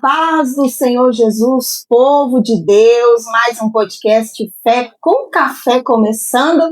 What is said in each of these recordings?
paz do Senhor Jesus, povo de Deus, mais um podcast Fé com Café começando,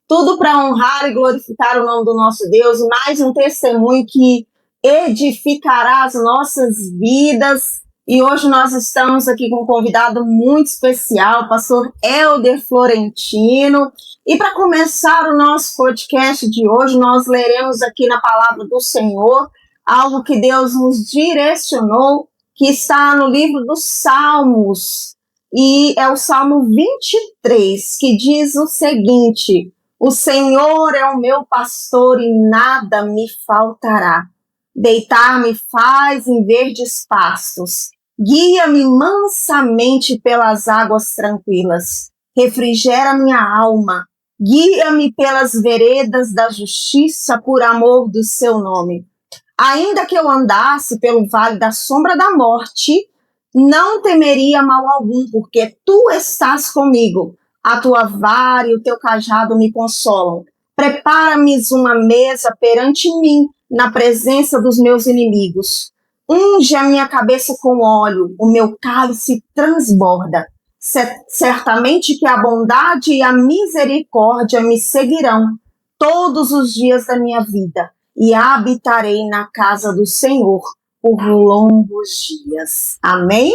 tudo para honrar e glorificar o nome do nosso Deus, mais um testemunho que edificará as nossas vidas. E hoje nós estamos aqui com um convidado muito especial, o pastor Helder Florentino. E para começar o nosso podcast de hoje, nós leremos aqui na palavra do Senhor algo que Deus nos direcionou, que está no livro dos Salmos, e é o Salmo 23, que diz o seguinte: o Senhor é o meu pastor e nada me faltará. Deitar-me faz em verdes pastos, guia-me mansamente pelas águas tranquilas, refrigera minha alma, guia-me pelas veredas da justiça por amor do seu nome. Ainda que eu andasse pelo vale da sombra da morte, não temeria mal algum, porque tu estás comigo. A tua vara e o teu cajado me consolam. Prepara-me uma mesa perante mim, na presença dos meus inimigos. Unge a minha cabeça com óleo, o meu cálice transborda. Certamente que a bondade e a misericórdia me seguirão todos os dias da minha vida, e habitarei na casa do Senhor por longos dias. Amém?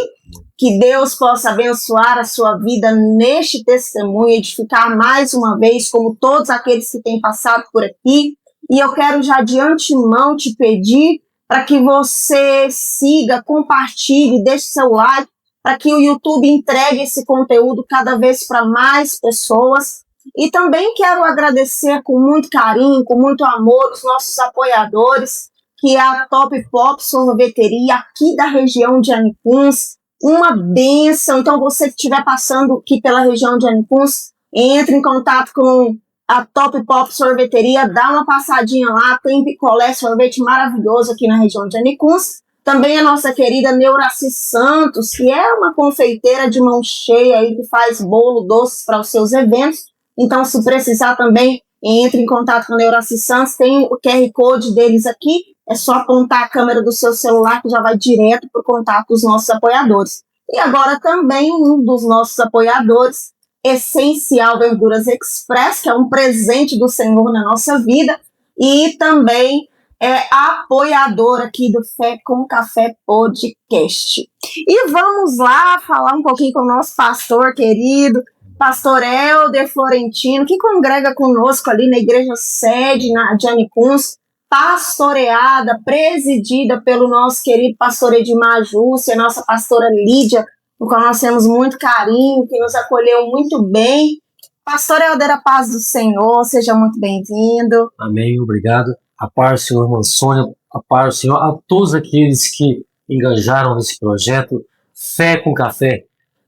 Que Deus possa abençoar a sua vida neste testemunho, edificar mais uma vez, como todos aqueles que têm passado por aqui. E eu quero já de antemão te pedir para que você siga, compartilhe, deixe seu like, para que o YouTube entregue esse conteúdo cada vez para mais pessoas. E também quero agradecer com muito carinho, com muito amor, os nossos apoiadores, que é a Top Pop Sorveteria, aqui da região de Anicuns, uma bênção. Então, você que estiver passando aqui pela região de Anicuns, entre em contato com a Top Pop Sorveteria, dá uma passadinha lá, tem picolé, sorvete maravilhoso aqui na região de Anicuns. Também a nossa querida Neuraci Santos, que é uma confeiteira de mão cheia aí, que faz bolo, doces para os seus eventos. Então, se precisar também, entre em contato com a Neuraci Santos, tem o QR Code deles aqui, é só apontar a câmera do seu celular que já vai direto para o contato dos nossos apoiadores. E agora também um dos nossos apoiadores, Essencial Verduras Express, que é um presente do Senhor na nossa vida, e também é apoiador aqui do Fé com Café Podcast. E vamos lá falar um pouquinho com o nosso pastor querido, pastor Helder Florentino, que congrega conosco ali na igreja sede de Anicuns, pastoreada, presidida pelo nosso querido pastor Edmar Júcia, nossa pastora Lídia, no qual nós temos muito carinho, que nos acolheu muito bem. Pastor Helder, a paz do Senhor, seja muito bem-vindo. Amém, obrigado. A paz do Senhor, irmã Sônia, a paz do Senhor, a todos aqueles que engajaram nesse projeto Fé com Café.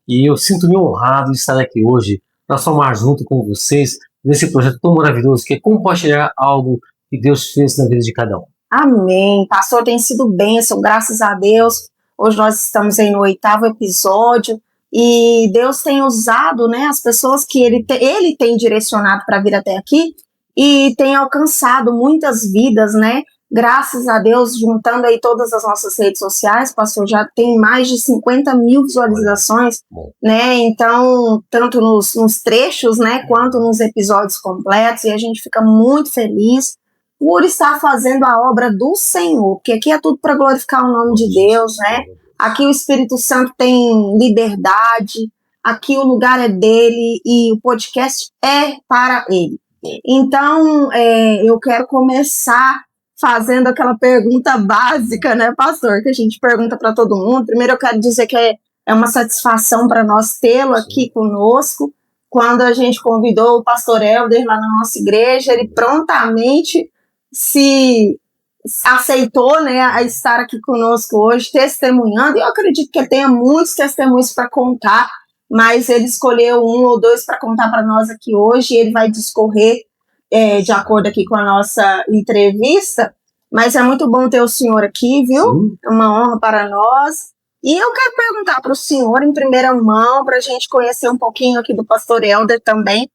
E eu sinto-me honrado de estar aqui hoje para somar junto com vocês nesse projeto tão maravilhoso que é compartilhar algo que Deus fez na vida de cada um. Amém. Pastor, tem sido bênção, graças a Deus. Hoje nós estamos aí no 8º episódio e Deus tem usado, né, as pessoas que Ele tem direcionado para vir até aqui e tem alcançado muitas vidas, né? Graças a Deus, juntando aí todas as nossas redes sociais, pastor, já tem mais de 50 mil visualizações, né? Então, tanto nos trechos, né, quanto nos episódios completos, e a gente fica muito feliz por estar fazendo a obra do Senhor, porque aqui é tudo para glorificar o nome de Deus, né? Aqui o Espírito Santo tem liberdade, aqui o lugar é dele e o podcast é para ele. Então, eu quero começar fazendo aquela pergunta básica, né, pastor, que a gente pergunta para todo mundo. Primeiro eu quero dizer que é uma satisfação para nós tê-lo aqui conosco. Quando a gente convidou o pastor Helder lá na nossa igreja, ele prontamente se aceitou, né, a estar aqui conosco hoje, testemunhando, e eu acredito que ele tenha muitos testemunhos para contar, mas ele escolheu um ou dois para contar para nós aqui hoje, e ele vai discorrer de acordo aqui com a nossa entrevista, mas é muito bom ter o senhor aqui, viu? É uma honra para nós. E eu quero perguntar para o senhor, em primeira mão, para a gente conhecer um pouquinho aqui do pastor Helder também,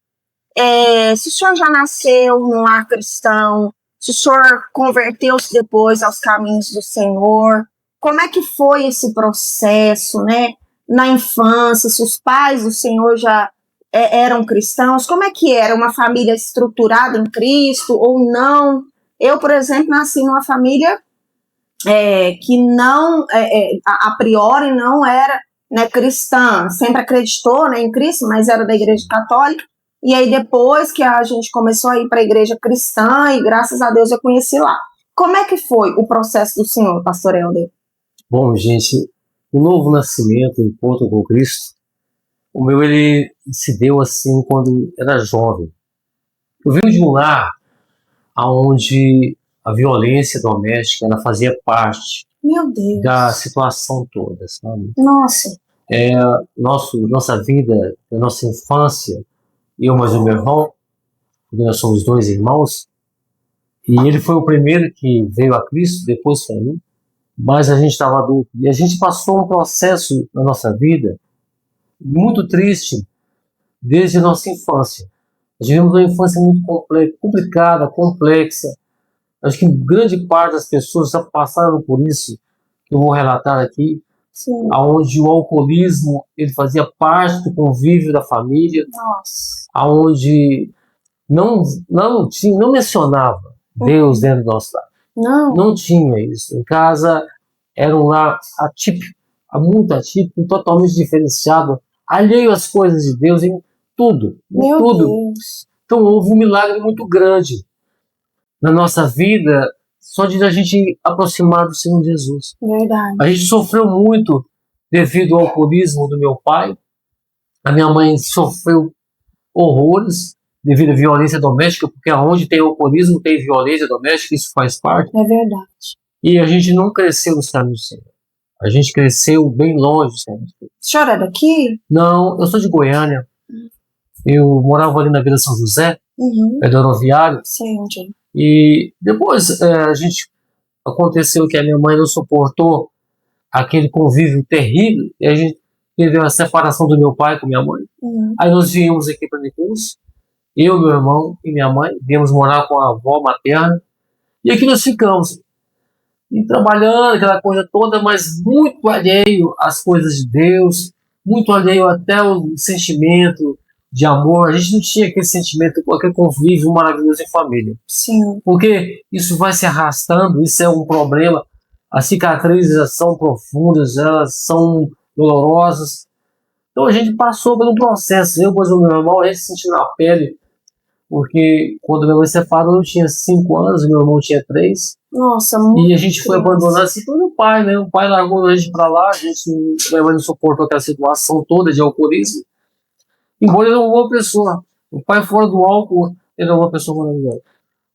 se o senhor já nasceu num lar cristão, se o senhor converteu-se depois aos caminhos do Senhor, como é que foi esse processo, né? Na infância, se os pais do senhor já eram cristãos, como é que era? Uma família estruturada em Cristo ou não? Eu, por exemplo, nasci numa família que não, a priori não era, né, cristã, sempre acreditou, né, em Cristo, mas era da igreja católica, e aí depois que a gente começou a ir para a igreja cristã, e graças a Deus eu conheci lá. Como é que foi o processo do senhor, pastor Helder? Bom, gente, o novo nascimento, o encontro com Cristo, o meu ele se deu assim quando era jovem. Eu vim de um lar onde a violência doméstica ela fazia parte Meu Deus. da situação toda, sabe? Nossa. Nossa vida, a nossa infância, eu mais o meu irmão, porque nós somos dois irmãos, e ele foi o primeiro que veio a Cristo, depois foi mim, mas a gente estava adulto. E a gente passou um processo na nossa vida muito triste desde a nossa infância. Nós tivemos uma infância muito complicada, complexa. Acho que grande parte das pessoas já passaram por isso, que eu vou relatar aqui, Sim. onde o alcoolismo ele fazia parte do convívio da família, Nossa. onde não mencionava Deus dentro do nosso lar. Não tinha isso. Em casa era um lar atípico, muito atípico, totalmente diferenciado, alheio às coisas de Deus em tudo. Meu tudo. Deus. Então houve um milagre muito grande na nossa vida só de a gente aproximar do Senhor Jesus. Verdade. A gente sofreu muito devido ao alcoolismo do meu pai. A minha mãe sofreu horrores devido à violência doméstica, porque onde tem alcoolismo tem violência doméstica, isso faz parte. É verdade. E a gente não cresceu nos caminhos do Senhor. A gente cresceu bem longe do Senhor. O senhor é daqui? Não, eu sou de Goiânia. Eu morava ali na Vila São José, perto do rodoviário. Sei onde é. E depois aconteceu que a minha mãe não suportou aquele convívio terrível, e a gente teve a separação do meu pai com minha mãe. Aí nós viemos aqui para Nicus, eu, meu irmão e minha mãe, viemos morar com a avó materna, e aqui nós ficamos. E trabalhando, aquela coisa toda, mas muito alheio às coisas de Deus, muito alheio até ao sentimento de amor. A gente não tinha aquele sentimento, aquele convívio maravilhoso em família. Sim. Porque isso vai se arrastando, isso é um problema. As cicatrizes são profundas, elas são dolorosas. Então a gente passou pelo processo. Eu, pois o meu irmão, a gente sentiu na pele, porque quando minha mãe se separou, eu tinha 5 anos, meu irmão tinha 3. Nossa, muito. E a gente foi abandonado assim pelo pai, né? O pai largou a gente pra lá, minha mãe não suportou aquela situação toda de alcoolismo. Embora ele era uma boa pessoa. O pai fora do álcool, ele era uma pessoa maravilhosa.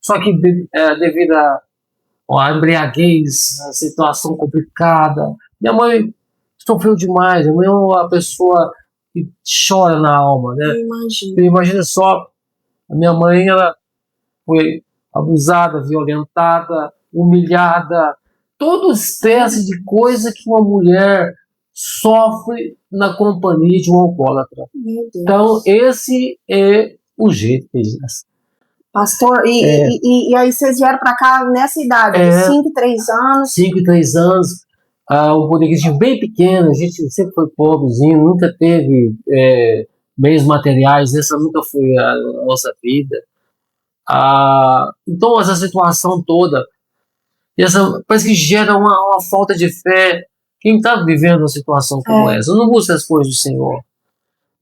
Só que devido à embriaguez, a situação complicada, minha mãe sofreu demais. Minha mãe é uma pessoa que chora na alma, né? Eu imagino. Imagina só, a minha mãe ela foi abusada, violentada, humilhada, toda espécie de coisa que uma mulher sofre na companhia de um alcoólatra. Meu Deus. Então, esse é o jeito que eles nascem. Pastor, e aí vocês vieram para cá nessa idade, de 5 e 3 anos? 5 e 3 anos, um bodeguinho bem pequeno, a gente sempre foi pobrezinho, nunca teve meios materiais, essa nunca foi a nossa vida. Então, essa situação toda, parece que gera uma falta de fé. Quem está vivendo uma situação como essa, não busca as coisas do Senhor.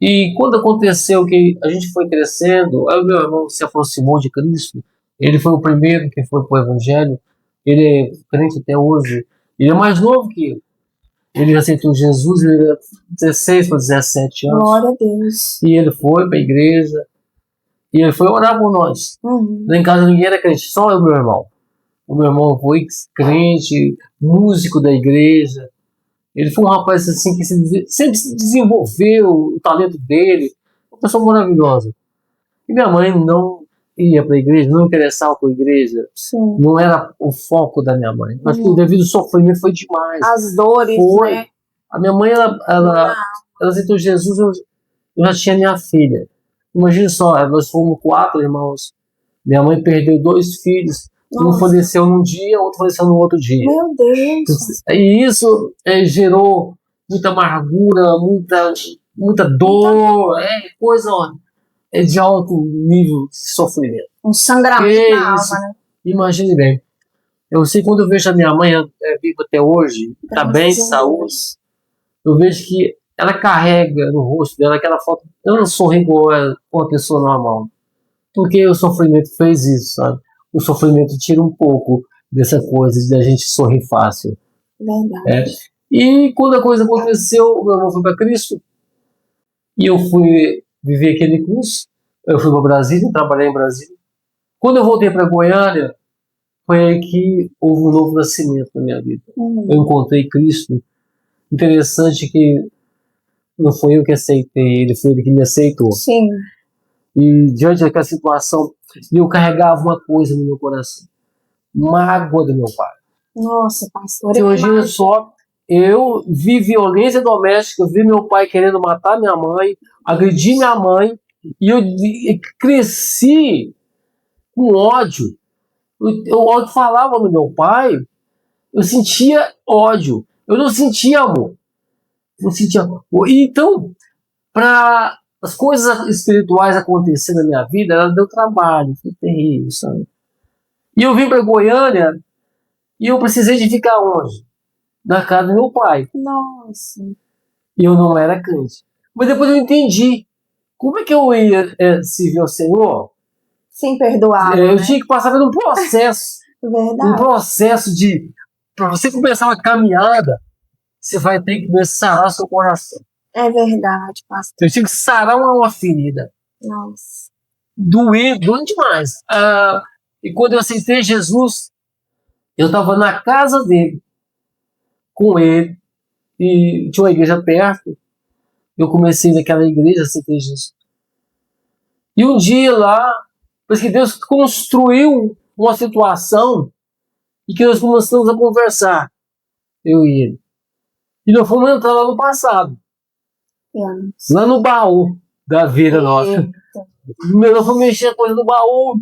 E quando aconteceu que a gente foi crescendo, aí o meu irmão se aproximou de Cristo, ele foi o primeiro que foi para o Evangelho, ele é crente até hoje, ele é mais novo que eu. Ele aceitou Jesus, ele era 16 para 17 anos. Glória a Deus. E ele foi para a igreja, e ele foi orar por nós. Lá em casa ninguém era crente, só eu e meu irmão. O meu irmão foi crente, músico da igreja. Ele foi um rapaz assim que sempre se desenvolveu o talento dele, uma pessoa maravilhosa. E minha mãe não ia para a igreja, não interessava por igreja. Sim. Não era o foco da minha mãe. Mas o devido sofrimento foi demais. As dores, foi. Né? A minha mãe, ela aceitou Jesus, eu já tinha minha filha. Imagina só, nós fomos 4 irmãos. Minha mãe perdeu 2 filhos Um Nossa. faleceu num dia, outro faleceu no outro dia. Meu Deus. E isso gerou muita amargura, muita dor, coisa de alto nível de sofrimento. Um sangramento Que na isso? alma, né? Imagine bem. Eu sei, quando eu vejo a minha mãe viva até hoje, está Graças bem de a saúde, eu vejo que ela carrega no rosto dela aquela foto. Eu não sorri igual uma pessoa normal. Porque o sofrimento fez isso, sabe? O sofrimento tira um pouco dessa coisa de a gente sorrir fácil. Verdade. E quando a coisa aconteceu, meu irmão foi para Cristo, e eu fui viver aquele curso. Eu fui para Brasília, trabalhei em Brasília. Quando eu voltei para Goiânia, foi aí que houve um novo nascimento na minha vida. Eu encontrei Cristo. Interessante que não foi eu que aceitei ele, foi ele que me aceitou. Sim. E diante daquela situação, eu carregava uma coisa no meu coração: mágoa do meu pai. Nossa, pastor. Você imagina só, eu vi violência doméstica, eu vi meu pai querendo matar minha mãe, agredir minha mãe, e eu cresci com ódio. Eu falava no meu pai, eu sentia ódio, eu não sentia amor. Não sentia amor. Então, para as coisas espirituais acontecerem na minha vida, ela deu trabalho, foi terrível, sabe? E eu vim para Goiânia e eu precisei de ficar onde? Na casa do meu pai. Nossa. E eu não era crente. Mas depois eu entendi. Como é que eu ia servir ao Senhor? Sem perdoar. Eu tinha que passar por um processo. Verdade. Um processo de... Para você começar uma caminhada, você vai ter que sarar seu coração. É verdade, pastor. Eu tinha que sarar uma ferida. Nossa. Doeu demais. E quando eu aceitei Jesus, eu estava na casa dele, com ele, e tinha uma igreja perto. Eu comecei naquela igreja, aceitei Jesus. E um dia lá, parece que Deus construiu uma situação e que nós começamos a conversar, eu e ele. E nós fomos entrar lá no passado, lá no baú da vida nossa. Nós fomos mexer a coisa no baú.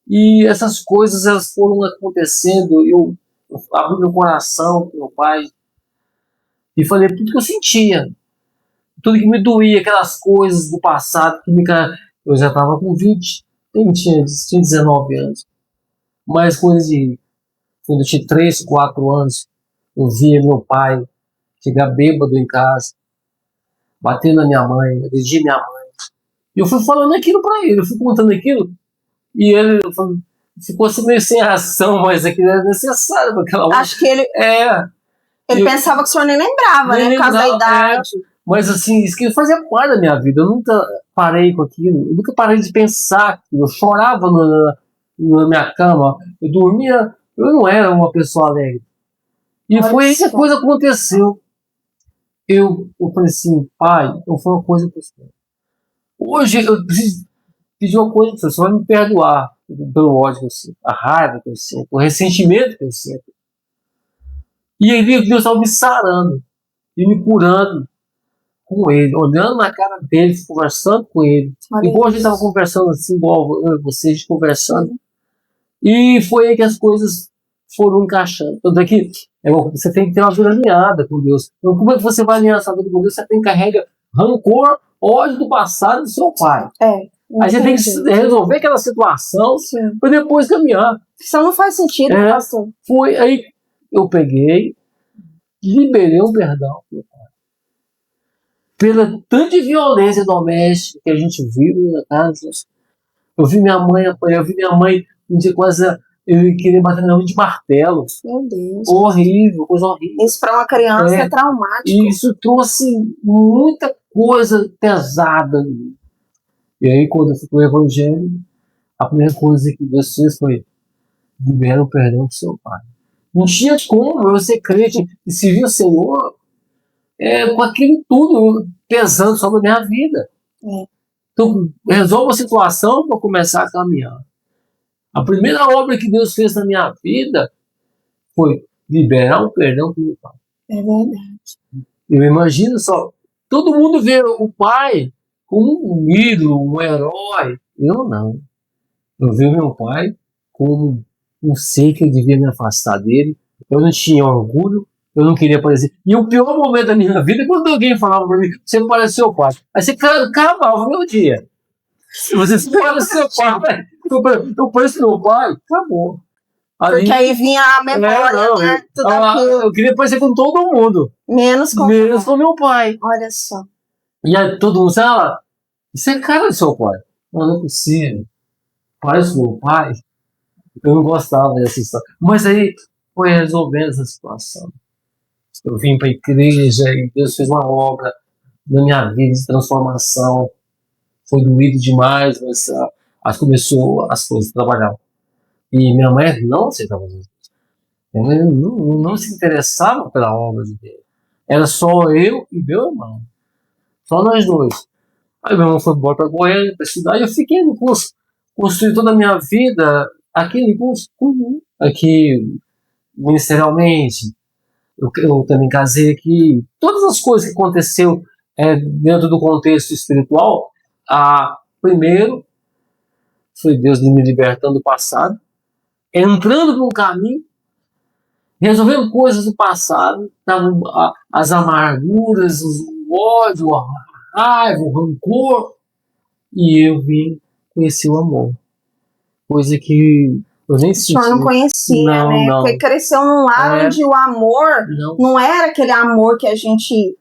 E essas coisas, elas foram acontecendo. Eu abri meu coração para meu pai e falei tudo que eu sentia, tudo que me doía, aquelas coisas do passado que eu já estava com 20, eu tinha 19 anos, mas coisas de quando eu tinha 3, 4 anos, eu via meu pai chegar bêbado em casa, batendo na minha mãe, agredir minha mãe. E eu fui falando aquilo para ele, eu fui contando aquilo, e ele ficou assim meio sem ação, mas aquilo era necessário para aquela hora. Acho que ele pensava que o senhor nem lembrava, né? Por causa da idade. Mas assim, isso que fazia parte da minha vida. Eu nunca parei com aquilo, eu nunca parei de pensar. Eu chorava na minha cama, eu dormia, eu não era uma pessoa alegre. E foi aí que a coisa aconteceu. Eu falei assim, pai, eu falei uma coisa para você. Hoje eu preciso pedir uma coisa para você vai me perdoar pelo ódio que eu sinto, a raiva que eu sinto, o ressentimento que eu sinto. E aí Deus estava me sarando e me curando com ele, olhando na cara dele, conversando com ele. Igual a gente estava conversando assim, igual eu e vocês conversando. E foi aí que as coisas foram encaixando. Tanto é que você tem que ter uma vida alinhada com Deus. Então, como é que você vai alinhar essa vida com Deus? Você tem que carregar rancor, ódio do passado do seu pai. Aí você tem que resolver aquela situação para depois caminhar. Isso não faz sentido, pastor. Foi aí eu peguei, liberei um perdão pro meu pai. Pela tanta violência doméstica que a gente vive na casa. Eu vi minha mãe apanhar, eu vi minha mãe um dia quase eu queria bater na mão de martelo. Meu Deus. Horrível, coisa horrível. Isso para uma criança é traumático. E isso trouxe muita coisa pesada. E aí, quando eu fui pro Evangelho, a primeira coisa que Deus fez foi libera o perdão do seu pai. Não tinha como eu ser crente e servir o Senhor com aquilo tudo pesando sobre a minha vida. Então, resolve a situação para começar a caminhar. A primeira obra que Deus fez na minha vida foi liberar o perdão do meu pai. É verdade. Eu imagino só, todo mundo vê o pai como um ídolo, um herói. Eu não. Eu vejo meu pai como Eu sei que eu devia me afastar dele. Eu não tinha orgulho. Eu não queria parecer. E o pior momento da minha vida é quando alguém falava pra mim, você parece seu pai. Aí você acabava o meu dia. Se você parece seu pai, eu pareço meu pai, acabou. Ali, Porque aí vinha a memória, né? Tudo aquilo. eu queria parecer com todo mundo. Menos com meu pai. Olha só. E aí todo mundo fala, isso é cara do seu pai. Não é possível. Parece meu pai. Eu não gostava dessa história. Mas aí foi resolvendo essa situação. Eu vim para a igreja e Deus fez uma obra na minha vida de transformação. Foi doído demais, mas começou as coisas a trabalhar. E minha mãe não aceitava Jesus. Minha mãe não se interessava pela obra de Deus. Era só eu e meu irmão. Só nós dois. Aí meu irmão foi embora para Goiânia para estudar e eu fiquei no curso. Construí toda a minha vida aqui no curso. Aqui, ministerialmente. Eu também casei aqui. Todas as coisas que aconteceu dentro do contexto espiritual, primeiro foi Deus me libertando do passado, entrando num caminho, resolvendo coisas do passado, as amarguras, o ódio, a raiva, o rancor, e eu vim conhecer o amor. Coisa que eu nem senti. O senhor não conhecia, né? Não. Porque cresceu num lar onde o amor não era aquele amor que a gente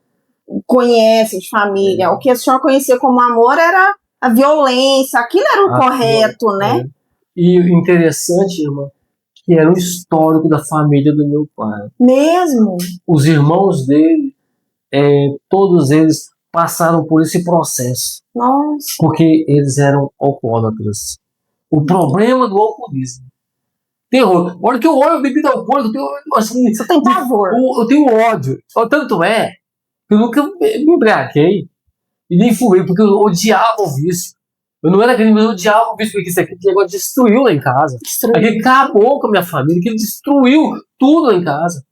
conhece de família. O que o senhor conhecia como amor era a violência, aquilo era o correto, né? E o interessante, irmã, que era o histórico da família do meu pai. Mesmo? Os irmãos dele, todos eles passaram por esse processo. Nossa. Porque eles eram alcoólatras. O problema do alcoolismo. Terror. Olha que eu olho bebida alcoólica, assim, você tem pavor. Eu tenho ódio. Tanto é que eu nunca me embriaguei e nem fumei, porque eu odiava o vício. Eu não era aquele, mas eu odiava o vício, porque isso aqui agora destruiu lá em casa. Aquele acabou com a minha família, que ele destruiu tudo lá em casa.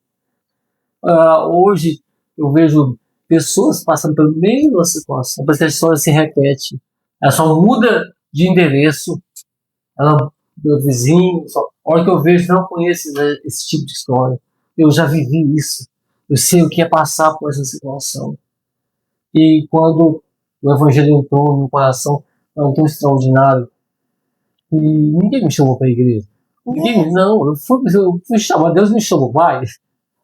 Hoje eu vejo pessoas passando pela mesma situação, parece que a história se repete. Ela só muda de endereço. Meu vizinho, a hora que eu vejo, não conheço esse tipo de história. Eu já vivi isso. Eu sei o que é passar por essa situação. E quando o Evangelho entrou no meu coração, é tão extraordinário. E ninguém me chamou para a igreja. Eu fui chamado, Deus me chamou, vai.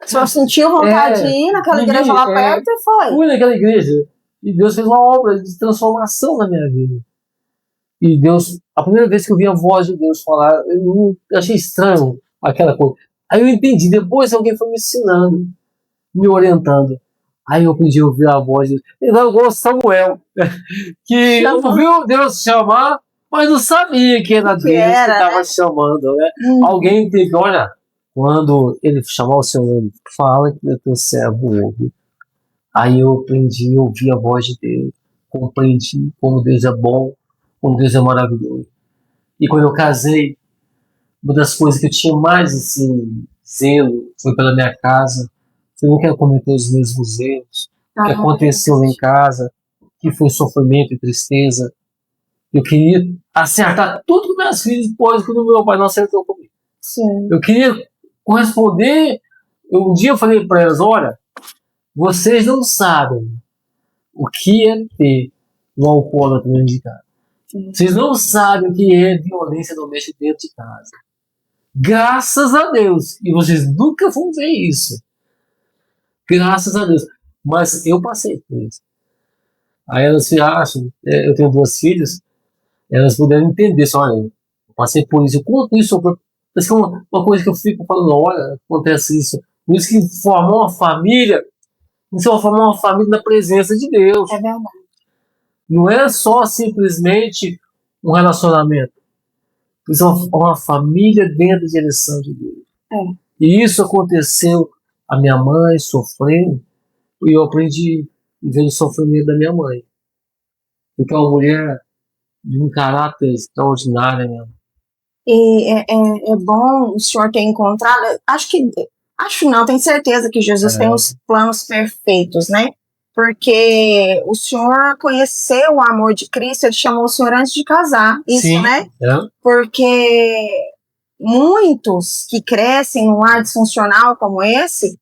Só sentiu vontade de ir naquela igreja lá perto e foi. Fui naquela igreja. E Deus fez uma obra de transformação na minha vida. E Deus, a primeira vez que eu vi a voz de Deus falar, eu achei estranho aquela coisa. Aí eu entendi, depois alguém foi me ensinando, me orientando. Aí eu aprendi a ouvir a voz de Deus. Então, igual Samuel, que ouviu Deus chamar, mas não sabia que era Deus que estava chamando. Né? Alguém teve, olha, quando ele chamar o seu nome, fala que o teu servo ouve. Aí eu aprendi a ouvir a voz de Deus, compreendi como Deus é bom, como Deus é maravilhoso. E quando eu casei, uma das coisas que eu tinha mais assim, zelo foi pela minha casa. Eu não quero cometer os mesmos erros que aconteceu lá em casa, que foi sofrimento e tristeza. Eu queria acertar tudo que meus filhos depois quando meu pai não acertou comigo. Sim. Eu queria corresponder. Um dia eu falei para elas, olha, vocês não sabem o que é ter um alcoólatra dentro de casa. Vocês não sabem o que é violência doméstica dentro de casa. Graças a Deus. E vocês nunca vão ver isso. Graças a Deus. Mas eu passei por isso. Aí elas se acham, eu tenho 2 filhas, elas puderam entender, só, olha, eu passei por isso. Eu conto isso, parece que é uma coisa que eu fico falando, olha, acontece isso. Por isso que formar uma família, você vai formar uma família na presença de Deus. É verdade. Não é só simplesmente um relacionamento. Isso é uma família dentro da direção de Deus. E isso aconteceu. A minha mãe sofreu e eu aprendi a ver o sofrimento da minha mãe. Porque é uma mulher de um caráter extraordinário. Minha mãe. E é bom o senhor ter encontrado. Acho não, tenho certeza que Jesus tem os planos perfeitos, né? Porque o senhor conheceu o amor de Cristo, ele chamou o senhor antes de casar, isso, sim, né? É. Porque muitos que crescem num lar disfuncional como esse,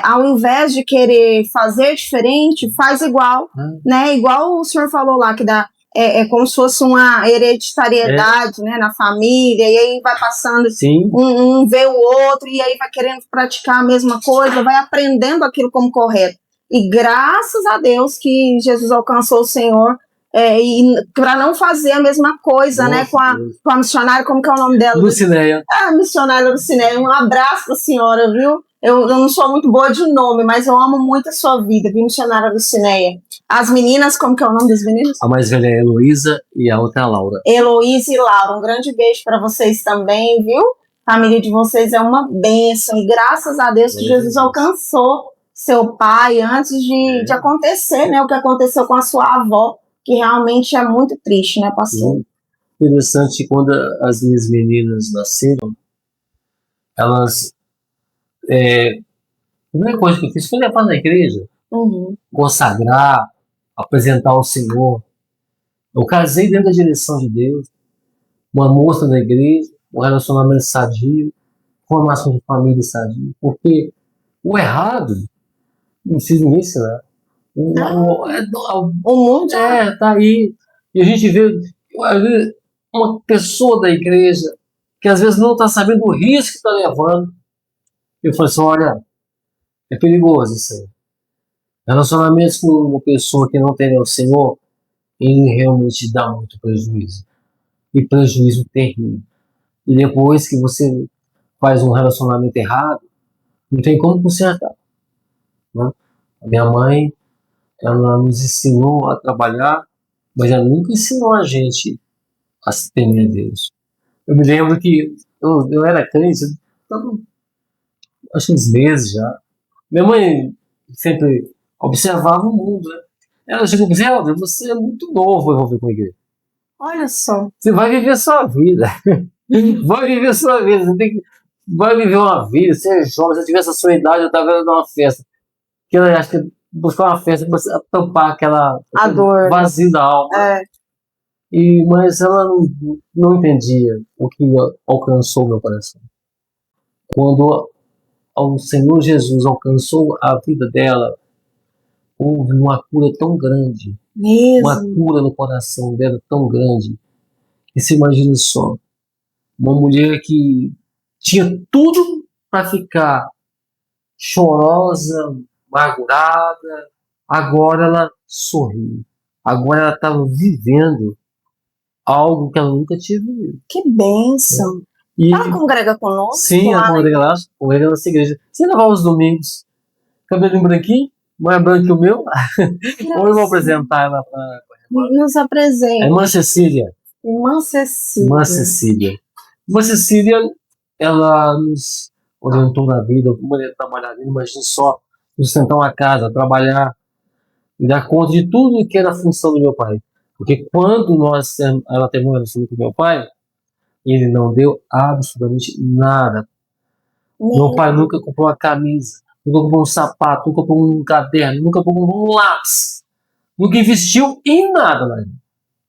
ao invés de querer fazer diferente, faz igual, né? Igual o senhor falou lá, que é como se fosse uma hereditariedade, né, na família, e aí vai passando, um vê o outro, e aí vai querendo praticar a mesma coisa, vai aprendendo aquilo como correto. E graças a Deus que Jesus alcançou o Senhor, e para não fazer a mesma coisa, né, com a missionária, como que é o nome dela? Lucinéia. A missionária Lucinéia. Um abraço pra senhora, viu? Eu não sou muito boa de nome, mas eu amo muito a sua vida, viu, missionária Lucinéia? As meninas, como que é o nome das meninas? A mais velha é a Heloísa e a outra é a Laura. Heloísa e Laura, um grande beijo para vocês também, viu? A família de vocês é uma bênção, e graças a Deus que Jesus alcançou seu pai antes de acontecer, né? O que aconteceu com a sua avó, que realmente é muito triste, né, pastor? Interessante, quando as minhas meninas nasceram, elas, a primeira coisa que eu fiz foi levar na igreja, consagrar, apresentar ao Senhor. Eu casei dentro da direção de Deus, uma moça da igreja, um relacionamento sadio, formação de família sadia, porque o errado não precisa ninguém ensinar. O mundo tá aí. E a gente vê uma pessoa da igreja que às vezes não está sabendo o risco que está levando. Eu falo assim, olha, é perigoso isso aí. Relacionamentos com uma pessoa que não tem o Senhor, ele realmente dá muito prejuízo. E prejuízo terrível. E depois que você faz um relacionamento errado, não tem como consertar. Né? A minha mãe, ela nos ensinou a trabalhar, mas ela nunca ensinou a gente a temer a Deus. Eu me lembro que eu era crente, acho uns meses já. Minha mãe sempre observava o mundo. Né? Ela chegou e disse, Helder, você é muito novo para envolver com a igreja. Olha só. Você vai viver a sua vida. Vai viver a sua vida. Vai viver uma vida, você é jovem, se eu tivesse a sua idade, eu estava vendo uma festa. Que eu acho que buscar uma festa para tampar a dor, vazio da alma. Mas ela não entendia o que alcançou meu coração. Quando o Senhor Jesus alcançou a vida dela, houve uma cura tão grande, uma cura no coração dela tão grande, que se imagina só, uma mulher que tinha tudo para ficar chorosa, amargurada, agora ela sorriu, agora ela estava vivendo algo que ela nunca tinha vivido. Que bênção! Ela congrega conosco? Sim, ela congrega lá, congrega na nossa igreja. Você levar os domingos, cabelinho branquinho, mais branco que o meu. Ou eu vou apresentar ela para... Nos apresenta. É Irmã Cecília. Irmã Cecília. Irmã Cecília. Irmã Cecília, ela nos orientou na vida, como ele trabalhar, imagina só, sustentar uma casa, trabalhar, e dar conta de tudo que era a função do meu pai. Porque quando ela teve uma relação com meu pai, ele não deu absolutamente nada. Meu pai nunca comprou uma camisa, nunca comprou um sapato, nunca comprou um caderno, nunca comprou um lápis. Nunca investiu em nada, né?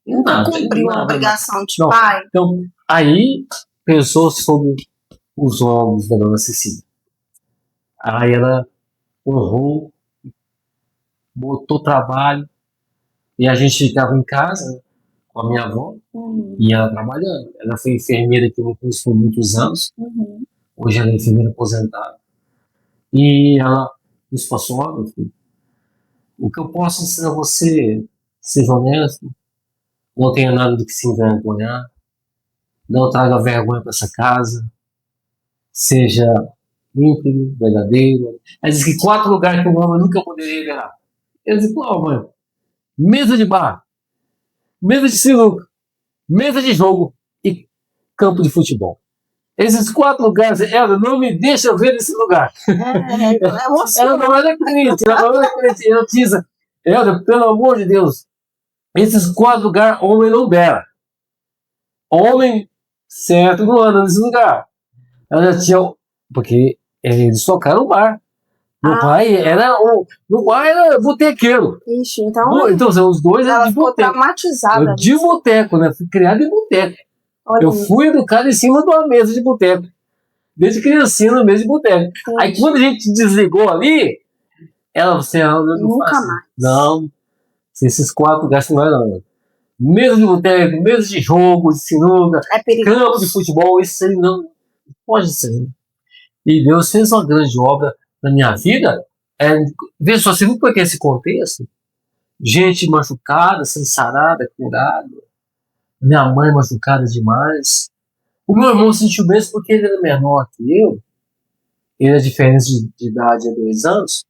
Em nada. Cumpriu a obrigação de pai. Então, aí pensou sobre os ombros da dona Cecília. Aí ela honrou, botou trabalho, e a gente ficava em casa, né, com a minha avó, e ela trabalhando. Ela foi enfermeira aqui no curso por muitos anos, hoje ela é enfermeira aposentada. E ela nos passou, olha, meu filho, o que eu posso ensinar a você, seja honesto, não tenha nada do que se envergonhar, não traga vergonha para essa casa, seja íntegro, verdadeiro. Ela diz que 4 lugares que um homem nunca poderia errar. Ele diz, pô, mãe, mesa de bar, mesa de sinuca, mesa de jogo e campo de futebol. Esses 4 lugares, ela não me deixa ver nesse lugar. Ela não era crente, ela diz, Helder, pelo amor de Deus, esses 4 lugares, homem não bera. Homem certo não anda nesse lugar. Ela já tinha, porque eles tocaram no bar. Meu pai era botequeiro. Ixi, então os dois ela eram de ficou boteco. traumatizada. De boteco, né? Fui criado em boteco. Olha Eu isso. fui educado em cima de uma mesa de boteco. Desde criancinha na mesa de boteco. Aí quando a gente desligou ali, ela, você não Nunca faz. mais. Não, esses 4 gastos não é não. Mesa de boteco, mesa de jogo, de sinuca, É campo de perigoso. futebol, isso aí não pode ser. E Deus fez uma grande obra na minha vida. Veja só, você viu por que esse contexto? Gente machucada, sendo sarada, curada. Minha mãe machucada demais. O meu irmão sentiu mesmo porque ele era menor que eu. Ele é diferente de idade há 2 anos.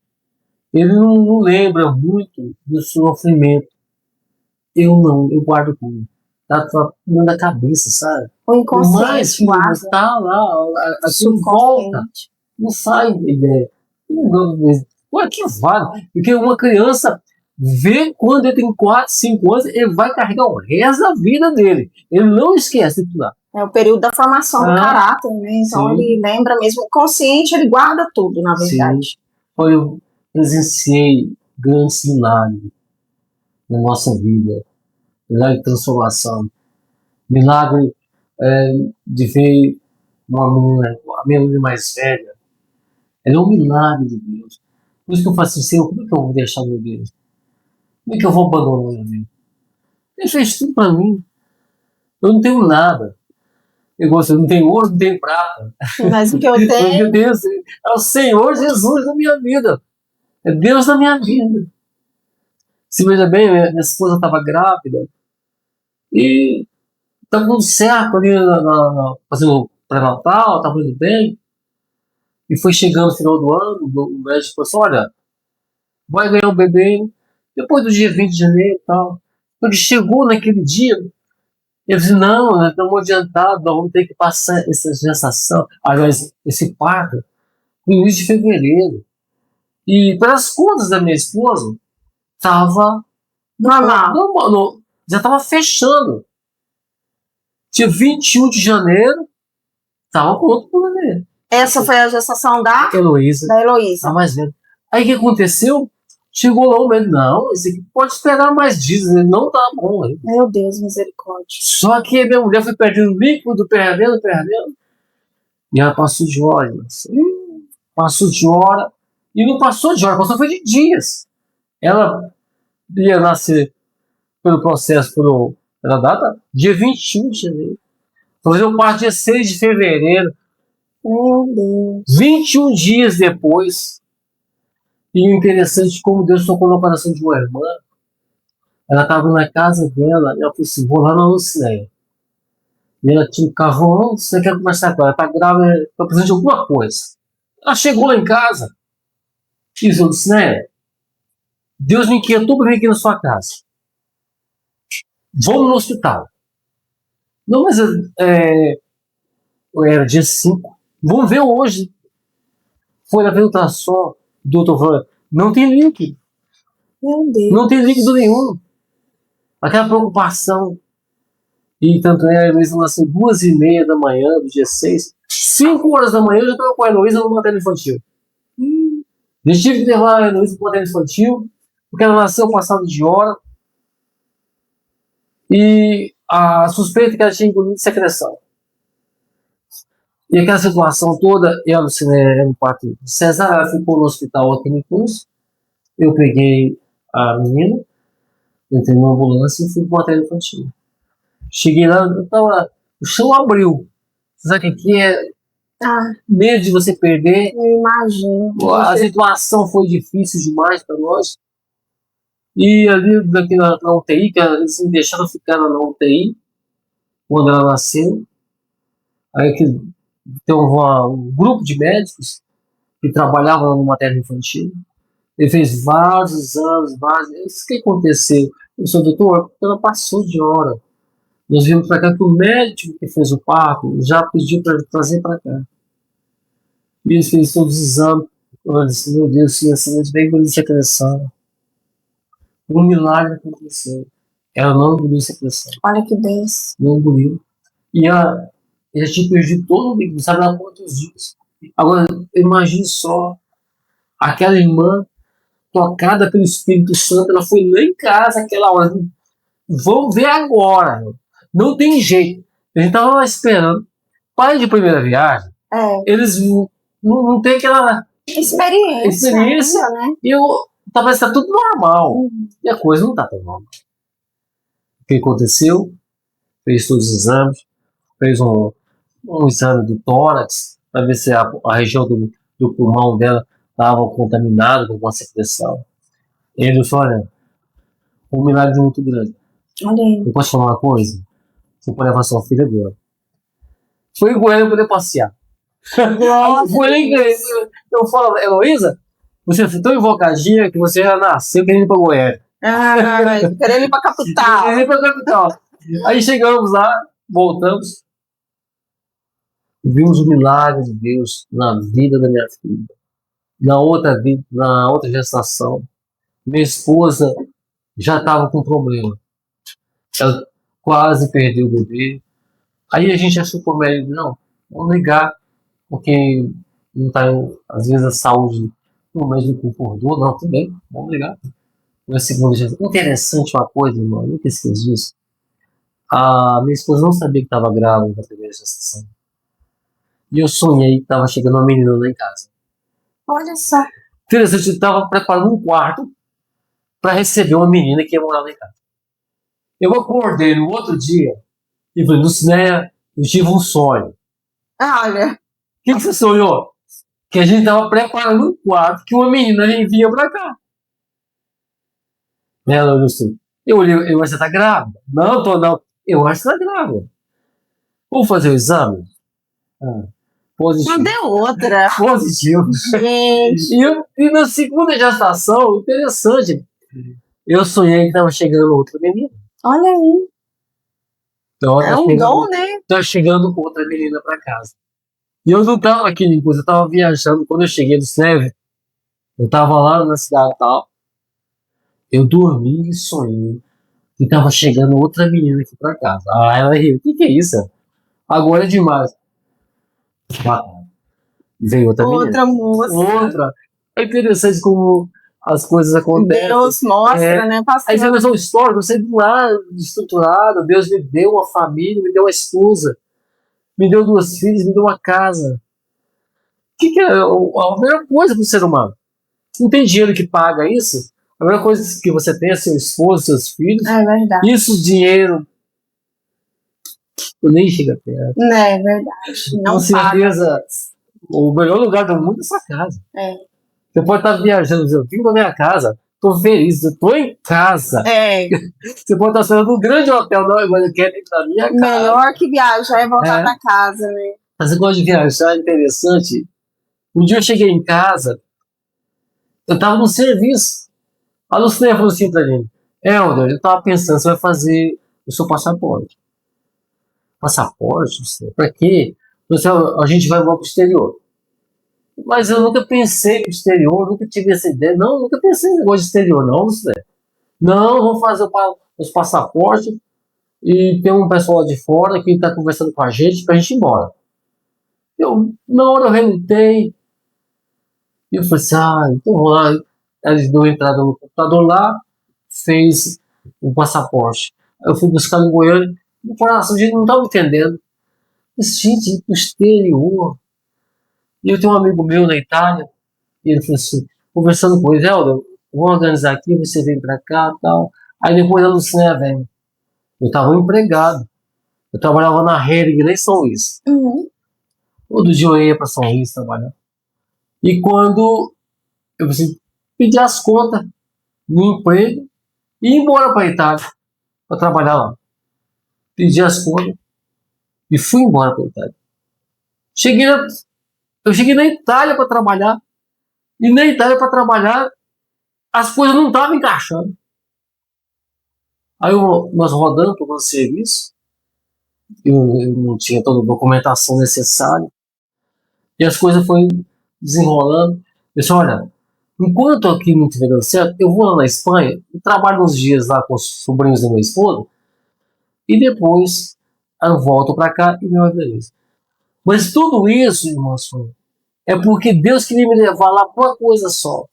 Ele não lembra muito do sofrimento. Eu não, eu guardo tudo. Tá na cabeça, sabe? O Mas inconsciente guarda. está lá, aquilo volta. Subconsciente. Não sai ideia. Ué, que vale? Porque uma criança vê quando ele tem 4, 5 anos, ele vai carregar o resto da vida dele. Ele não esquece de tudo lá. É o período da formação do caráter, né? Então sim. ele lembra mesmo. O consciente, ele guarda tudo, na verdade. Eu presenciei grandes milagres na nossa vida. Milagre de transformação. Milagre de ver uma menina, a minha menina mais velha. Ela é um milagre de Deus. Por isso que eu faço assim, Senhor, como é que eu vou deixar meu Deus? Como é que eu vou abandonar meu Deus? Ele fez tudo para mim. Eu não tenho nada. Eu não tenho ouro, não tenho prata. Mas o que eu Meu tenho. Deus, é o Senhor Jesus na minha vida. É Deus na minha vida. Se veja bem, minha esposa estava grávida e estava tudo certo ali fazendo pré-natal, estava indo bem. E foi chegando no final do ano, o médico falou assim, olha, vai ganhar um bebê depois do dia 20 de janeiro e tal. Quando chegou naquele dia, eu disse, não, nós estamos adiantados, nós vamos ter que passar essa gestação, aliás, esse parto, no início de fevereiro. E pelas contas da minha esposa, estava Normal. já estava fechando. Dia 21 de janeiro, estava pronto para o bebê. Essa foi a gestação da Heloísa, Heloísa. a mais velha. Aí o que aconteceu? Chegou lá o médico, não, esse aqui pode esperar mais dias, ele não tá bom ainda. Meu Deus, misericórdia. Só que a minha mulher foi perdendo líquido, perdendo. E ela passou de hora, passou de hora. E não passou de hora, passou foi de dias. Ela ia nascer pelo processo, pela data, dia 21 de janeiro. Fazer o parto dia 6 de fevereiro. Meu Deus. 21 dias depois. E o interessante como Deus tocou no coração de uma irmã. Ela estava na casa dela, e ela falou assim, vou lá na Lucinéia. E ela tinha um carro, você quer conversar com ela? Ela está grávida, está precisando de alguma coisa. Ela chegou lá em casa e disse, Lucinéia, Deus me inquietou para vir aqui na sua casa. Vamos no hospital. Não, mas era dia 5. Vamos ver hoje. Foi lá ver o ultrassom. O doutor falou, não tem líquido. Meu Deus. Não tem líquido nenhum. Aquela preocupação. E tanto é, a Heloísa nasceu 2h30 da manhã, do dia 6. 5 horas da manhã eu já estava com a Heloísa no materno infantil. Eu tive que levar a Heloísa para o materno infantil, porque ela nasceu passado de hora. E a suspeita é que ela tinha engolido secreção. E aquela situação toda, eu alucinei no parto César, ela ficou no hospital aqui no curso. Eu peguei a menina, entrei numa ambulância e fui para o materno infantil. Cheguei lá, o chão abriu. Você sabe o que é? Medo de você perder. Eu imagino. A situação foi difícil demais para nós. E ali daqui na UTI, que eles me deixaram ficar na UTI, quando ela nasceu. Aí que tem um grupo de médicos que trabalhavam no materno infantil. Ele fez vários anos, vários. O que aconteceu? Eu sou doutor, ela passou de hora. Nós viemos para cá que o médico que fez o parto já pediu para trazer para cá. E ele fez todos os exames. Eu disse, meu Deus, se essa noite bem engoliu secreção. Um milagre aconteceu. Ela não engoliu secreção. Olha que bênção. Não engoliu. E ela já tinha perdido todo o líquido, sabe lá quantos dias. Agora, imagine só, aquela irmã tocada pelo Espírito Santo, ela foi lá em casa aquela hora. Vamos ver agora. Não tem jeito. A gente tava lá esperando. Pai de primeira viagem, eles não tem aquela experiência, né? E talvez tá tudo normal. E a coisa não tá tão normal. O que aconteceu? Fez todos os exames, fez um exame do tórax, para ver se a região do pulmão dela estava contaminada com alguma secreção. E ele disse, olha, um milagre muito grande. Olha aí. Eu posso falar uma coisa? Você pode levar sua filha agora. Foi em Goiânia poder passear. Eu falo, Heloísa, você foi tão invocadinha que você já nasceu querendo ir para Goiânia. Querendo ir para a capital. Querendo ir para a capital. Aí chegamos lá, voltamos. Vimos o milagre de Deus na vida da minha filha. Na outra gestação, minha esposa já estava com problema. Ela quase perdeu o bebê. Aí a gente achou por meio, não, vamos ligar, porque não tá, às vezes a saúde não mesmo concordou, não, tudo bem, vamos ligar. Na segunda gestação. Interessante uma coisa, irmão, eu nunca esqueci disso. A minha esposa não sabia que estava grávida na primeira gestação. E eu sonhei que estava chegando uma menina lá em casa. Olha só. Interessante, eu estava preparando um quarto para receber uma menina que ia morar lá em casa. Eu acordei no outro dia e falei, Lucinéia, eu tive um sonho. Olha. O que você sonhou? Que a gente estava preparando um quarto que uma menina vinha para cá. Ela olhou assim. Eu olhei, você tá grávida? Não, tô não. Eu acho que tá grávida. Vamos fazer o exame? Positivo. Não deu outra. Positivo. Gente. E na segunda gestação, interessante, eu sonhei que tava chegando outra menina. Olha aí. Então, é um dom, né? Tá chegando outra menina pra casa. E eu não tava aqui em coisa, eu tava viajando. Quando eu cheguei do Sneve, eu tava lá na cidade e tal. Eu dormi e sonhei que tava chegando outra menina aqui pra casa. Ah, ela riu. O que é isso? Agora é demais. Veio outra menina. Moça. Outra. É interessante como as coisas acontecem. Deus mostra, né, pastor? Aí você vê uma história, você do lado, estruturado, Deus me deu uma família, me deu uma esposa, me deu 2 filhos, me deu uma casa. O que é a melhor coisa para o ser humano? Não tem dinheiro que paga isso. A melhor coisa que você tem é seu esposo, seus filhos. É verdade. Isso, dinheiro, eu nem chega perto. Não é verdade. Não Com certeza, o melhor lugar do mundo é sua casa. Você pode estar viajando, eu vim para minha casa, estou feliz, eu estou em casa. Você pode estar saindo num grande hotel, não, mas eu quero ir para minha casa. Melhor que viajar é voltar para casa, né? Mas você gosta de viajar, é interessante. Um dia eu cheguei em casa, eu estava no serviço. A Lucinéia falou assim para mim, Helder, eu estava pensando, você vai fazer o seu passaporte. Passaporte? Para quê? A gente vai para o exterior. Mas eu nunca pensei no exterior, nunca tive essa ideia. Não, nunca pensei em negócio de exterior, não, Lucinéia. Não, vamos fazer os passaportes e tem um pessoal lá de fora que está conversando com a gente para a gente ir embora. Na hora eu relutei. E eu falei assim, então vou lá. Eles deu entrada no computador lá, fez o passaporte. Eu fui buscar no Goiânia, no coração, a gente não estava entendendo. Mas, gente, o exterior. E eu tenho um amigo meu na Itália, e ele falou assim, conversando com ele, Helder, vou organizar aqui, você vem pra cá e tal. Aí depois a Lucinéia vem. Eu estava empregado. Eu trabalhava na Hering, lá em São Luís. Todo dia eu ia para São Luís trabalhar. E quando eu precisei pedir as contas no emprego e ir embora para a Itália para trabalhar lá. Pedi as contas e fui embora para a Itália. Eu cheguei na Itália para trabalhar e na Itália para trabalhar as coisas não estavam encaixando. Aí nós rodando para o nosso serviço, eu não tinha toda a documentação necessária e as coisas foram desenrolando. Eu disse, olha, enquanto aqui não estiver dando certo, eu vou lá na Espanha, trabalho uns dias lá com os sobrinhos da minha esposa e depois eu volto para cá e me organizo. Mas tudo isso, irmãos, é porque Deus queria me levar lá para uma coisa só.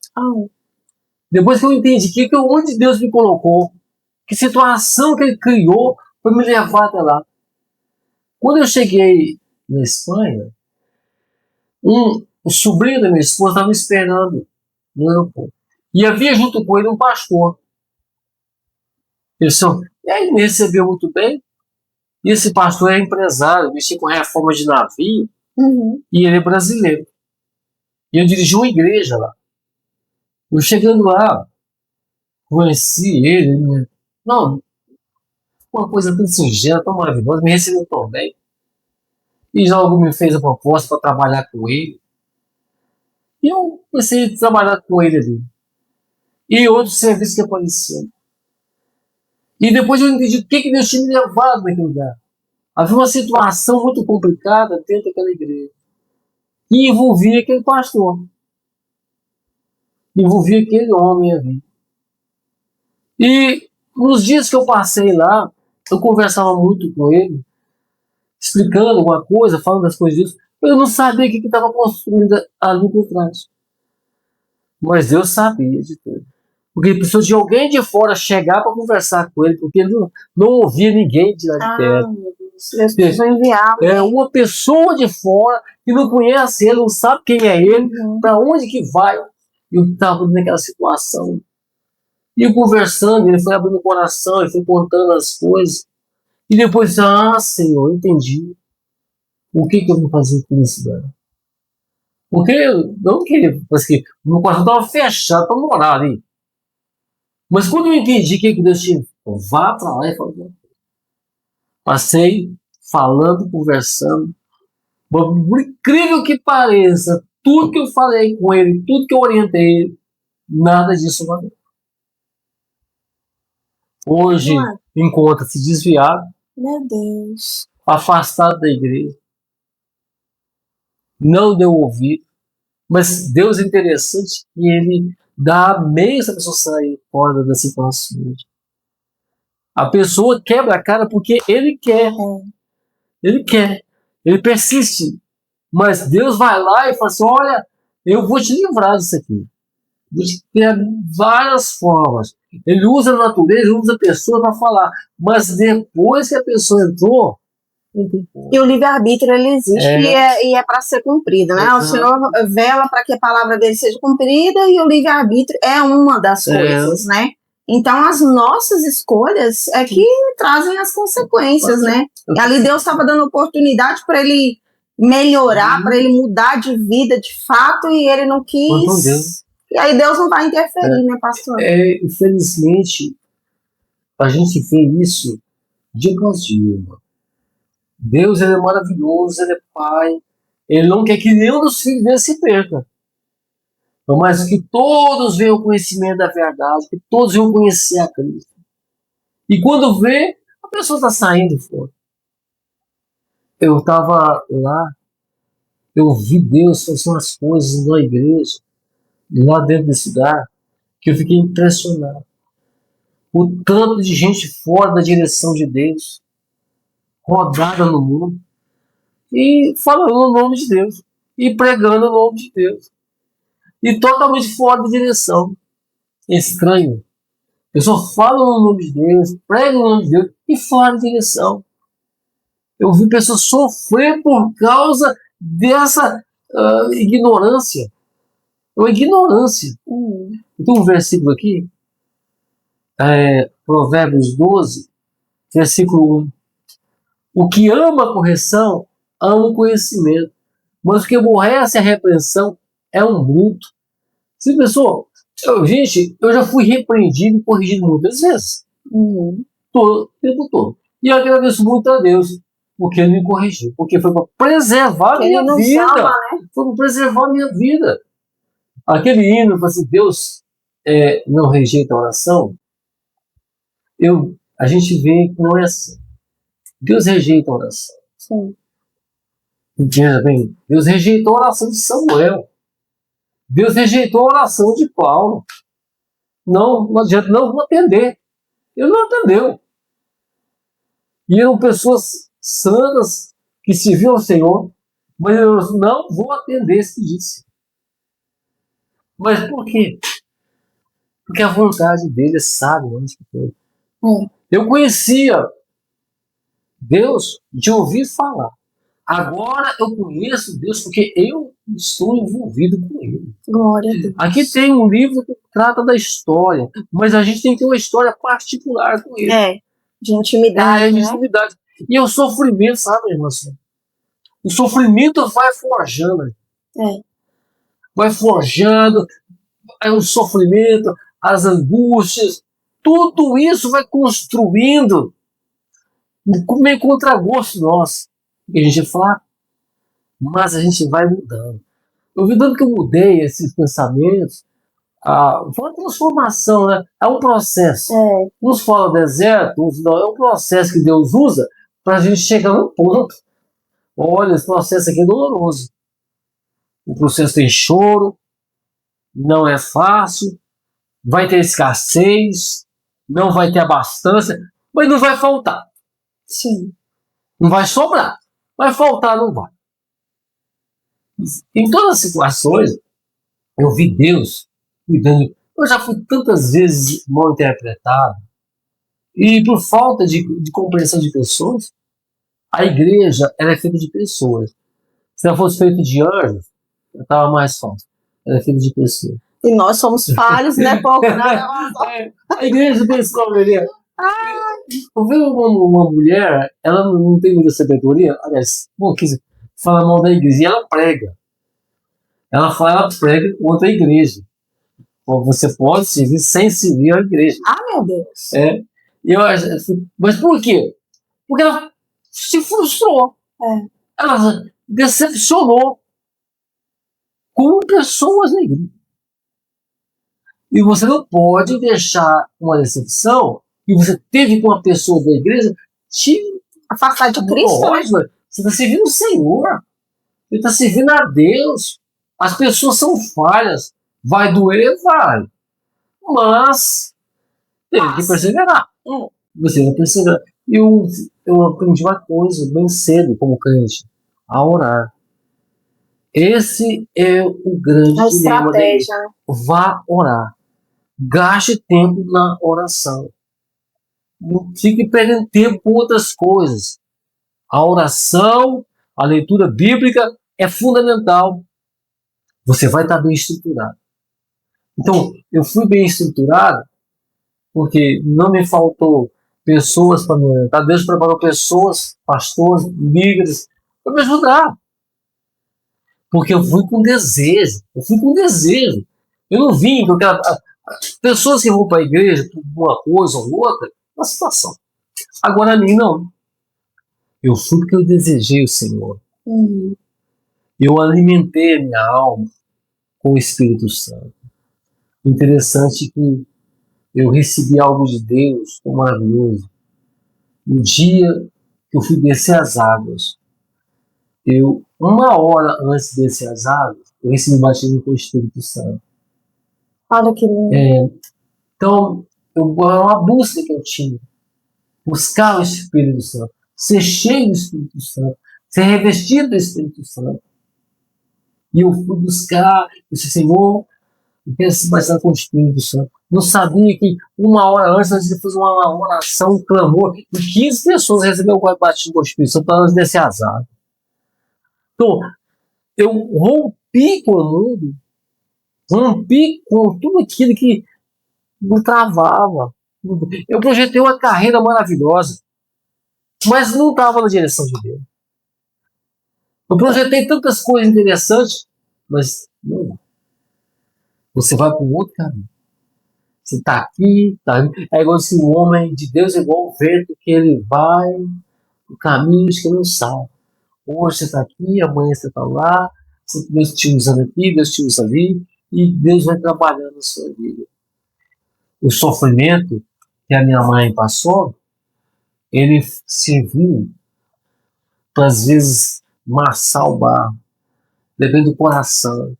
Depois que eu entendi onde Deus me colocou, que situação que Ele criou para me levar até lá. Quando eu cheguei na Espanha, o sobrinho da minha esposa estava me esperando no aeroporto. E havia junto com ele um pastor. E aí ele me recebeu muito bem. E esse pastor é empresário, mexia com reforma de navio, e ele é brasileiro. E eu dirigi uma igreja lá. Eu chegando lá, conheci ele, né? Não, uma coisa tão singela, tão maravilhosa, me recebeu tão bem. E logo me fez a proposta para trabalhar com ele. E eu comecei a trabalhar com ele ali. E outros serviços que apareciam. E depois eu entendi o que Deus tinha me levado naquele lugar. Havia uma situação muito complicada dentro daquela igreja. Que envolvia aquele pastor. Envolvia aquele homem ali. E nos dias que eu passei lá, eu conversava muito com ele, explicando alguma coisa, falando das coisas disso. Eu não sabia o que estava construindo ali por trás. Mas Deus sabia de tudo. Porque ele precisou de alguém de fora chegar para conversar com ele, porque ele não ouvia ninguém de lá de perto. Meu Deus, Deus precisou enviar. É uma pessoa de fora que não conhece ele, não sabe quem é ele, para onde que vai. Eu estava naquela situação. E eu conversando, ele foi abrindo o coração, ele foi contando as coisas. E depois, Senhor, entendi. O que eu vou fazer com isso, velho? Porque não que assim, o meu coração estava fechado para morar ali. Mas quando eu entendi que Deus tinha, vá para lá e falou. Passei falando, conversando. Por incrível que pareça, tudo que eu falei com ele, tudo que eu orientei ele, nada disso valeu. Hoje encontra-se desviado, Meu Deus, afastado da igreja, não deu ouvido, mas Deus é interessante que ele dá meio essa pessoa sair fora da situação. A pessoa quebra a cara porque ele quer. Ele quer. Ele persiste. Mas Deus vai lá e fala assim, olha, eu vou te livrar disso aqui. Vou te criar várias formas. Ele usa a natureza, usa a pessoa para falar. Mas depois que a pessoa entrou, não tem como. E o livre-arbítrio, ele existe e é para ser cumprido, né? O Senhor vela para que a palavra dele seja cumprida e o livre-arbítrio é uma das coisas, né? Então, as nossas escolhas é que trazem as consequências, né? E ali Deus estava dando oportunidade para ele melhorar, para ele mudar de vida de fato, e ele não quis. E aí Deus não vai interferir, né, pastor? Infelizmente, a gente vê isso dia após dia. Deus, ele é maravilhoso, ele é Pai. Ele não quer que nenhum dos filhos dele se perca. Mas que todos venham ao conhecimento da verdade, que todos venham conhecer a Cristo. E quando vê, a pessoa está saindo fora. Eu estava lá, eu vi Deus fazendo as coisas na igreja, lá dentro desse lugar, que eu fiquei impressionado. O tanto de gente fora da direção de Deus, rodada no mundo, e falando o nome de Deus, e pregando o nome de Deus. E totalmente fora da direção. É estranho. Eu só falo no nome de Deus, prego no nome de Deus e fora da direção. Eu vi pessoas sofrer por causa dessa ignorância. É uma ignorância. Tem um versículo aqui, Provérbios 12, versículo 1. O que ama a correção, ama o conhecimento. Mas o que aborrece a repreensão é um bruto. Se pessoa, gente, eu já fui repreendido e corrigido muitas vezes. O tempo todo. E eu agradeço muito a Deus, porque ele me corrigiu. Porque foi para preservar a minha vida. Foi para preservar a minha vida. Aquele hino, assim, Deus não rejeita a oração. A gente vê que não é assim. Deus rejeita a oração. Sim. Entenda bem? Deus rejeitou a oração de Samuel. Deus rejeitou a oração de Paulo. Não adianta, não vou atender. Ele não atendeu. E eram pessoas santas que serviam ao Senhor, mas eu não vou atender se disse. Mas por quê? Porque a vontade dele é sábia antes de tudo. Eu conhecia Deus de ouvir falar. Agora eu conheço Deus porque eu estou envolvido com Ele. Glória a Deus. Aqui tem um livro que trata da história, mas a gente tem que ter uma história particular com Ele. De intimidade, De né? intimidade. E o sofrimento, sabe, irmã? O sofrimento vai forjando. Vai forjando, é o sofrimento, as angústias, tudo isso vai construindo meio contragosto nosso. E a gente fala, mas a gente vai mudando. Eu vi tanto que eu mudei esses pensamentos, foi uma transformação, né? É um processo. Uns falam deserto, uns não. É um processo que Deus usa para a gente chegar no ponto. Olha, esse processo aqui é doloroso. O processo tem choro, não é fácil, vai ter escassez, não vai ter abastança, mas não vai faltar. Sim. Não vai sobrar. Vai faltar, não vai. Em todas as situações, eu vi Deus cuidando. Eu já fui tantas vezes mal interpretado. E por falta de compreensão de pessoas, a igreja ela é feita de pessoas. Se ela fosse feita de anjos, estava mais fácil. Ela é feita de pessoas. E nós somos falhos, né, pouco? A igreja tem esse problema. Eu vi uma mulher, ela não tem muita sabedoria, aliás, fala mal da igreja, e ela prega. Ela prega contra a igreja. Você pode servir sem servir a igreja. Meu Deus. Mas por quê? Porque ela se frustrou. Ela decepcionou com pessoas na igreja. E você não pode deixar uma decepção que você teve com uma pessoa da igreja te afastar de Cristo. Né? Você está servindo o Senhor. Você está servindo a Deus. As pessoas são falhas. Vai doer? Vai. Mas tem que perseverar. Você vai perseverar. Eu aprendi uma coisa bem cedo como crente. A orar. Esse é o grande dilema da igreja. Vá orar. Gaste tempo na oração. Não fique perdendo tempo com outras coisas. A oração, a leitura bíblica é fundamental. Você vai estar bem estruturado. Então, eu fui bem estruturado porque não me faltou pessoas para me orientar. Deus preparou pessoas, pastores, líderes, para me ajudar. Porque eu fui com desejo. Eu não vim porque pessoas que vão para a igreja por uma coisa ou outra, uma situação. Agora a mim não. Eu fui porque eu desejei o Senhor. Eu alimentei a minha alma com o Espírito Santo. Interessante que eu recebi algo de Deus tão maravilhoso. No dia que eu fui descer as águas, uma hora antes de descer as águas, eu recebi batismo com o Espírito Santo. Olha que lindo. Então, era uma busca que eu tinha. Buscar o Espírito Santo. Ser cheio do Espírito Santo. Ser revestido do Espírito Santo. E eu fui buscar, eu disse, Senhor, eu quero se batizar com o Espírito Santo. Não sabia que uma hora antes de fazer uma oração, um clamor, e 15 pessoas receberam o batismo com o Espírito Santo para descer as águas. Então, eu rompi com o mundo, rompi com tudo aquilo que me travava. Eu projetei uma carreira maravilhosa, mas não estava na direção de Deus. Eu projetei tantas coisas interessantes, mas não. Você vai para um outro caminho. Você está aqui, tá ali. É igual se o homem de Deus é igual o vento que ele vai por caminhos que não sabe. Hoje você está aqui, amanhã você está lá, Deus te usando aqui, Deus te usa ali, e Deus vai trabalhando na sua vida. O sofrimento que a minha mãe passou, ele serviu para, às vezes, amassar o barro, depende do coração.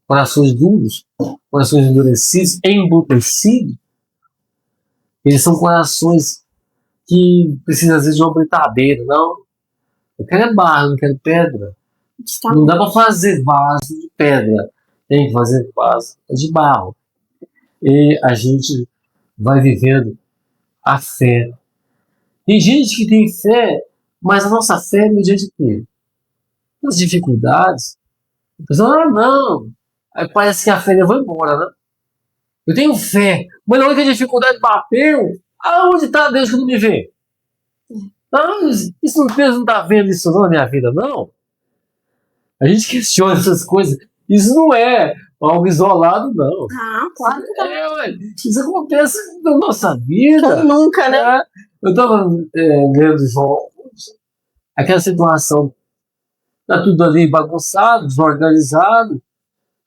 Corações duros, corações endurecidos, embrutecidos, eles são corações que precisam, às vezes, de uma britadeira. Não, eu quero é barro, não quero pedra. Não dá para fazer vaso de pedra, tem que fazer vaso de barro. E a gente vai vivendo a fé. Tem gente que tem fé Mas a nossa fé é mediante o quê? As dificuldades. A pessoa, não. Aí parece que a fé levou embora, né? Eu tenho fé, mas na hora que a dificuldade bateu, aonde está Deus que não me vê? Não, isso Deus não está vendo isso não na minha vida, não. A gente questiona essas coisas. Isso não é algo isolado, não. Ah, claro que não. Ué, isso acontece na nossa vida. Quem nunca, né? Eu estava lendo João, aquela situação, tá tudo ali bagunçado, desorganizado.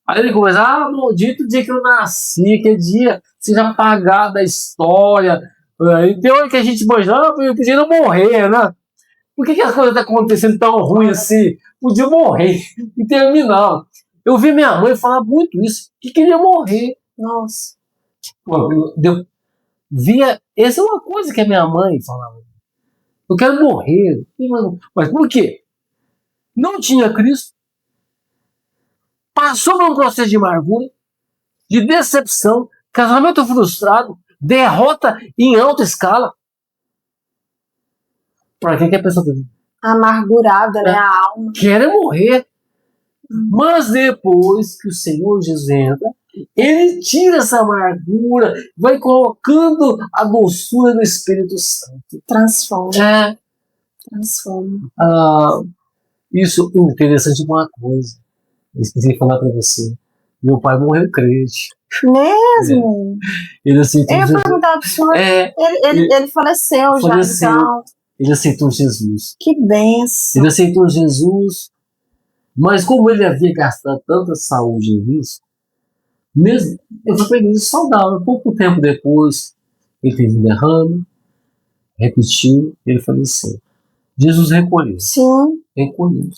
Aí ele começa, maldito dia que eu nasci, que dia seja apagado da história. E tem hora que a gente imagina, eu podia não morrer, né? Por que as coisas estão acontecendo tão ruim assim? Podia morrer e terminar. Eu vi minha mãe falar muito isso, que queria morrer. Nossa. Essa é uma coisa que a minha mãe falava. Eu quero morrer. Mas por quê? Não tinha Cristo. Passou por um processo de amargura, de decepção, casamento frustrado, derrota em alta escala. Para que a pessoa tem? Amargurada, né? A alma. Quer morrer. Mas depois que o Senhor Jesus entra, ele tira essa amargura, vai colocando a doçura do Espírito Santo. Transforma. Transforma. Isso é interessante uma coisa. Eu esqueci de falar para você. Meu pai morreu crente. Mesmo? Ele aceitou Eu ia Jesus. perguntar pro senhor. Ele faleceu já, então. Ele aceitou Jesus. Que benção. Ele aceitou Jesus, mas como ele havia gastado tanta saúde nisso, mesmo, ele foi para a igreja saudável. Pouco tempo depois, ele teve um derrame, repetiu, ele faleceu. Jesus recolheu. Sim. Recolheu.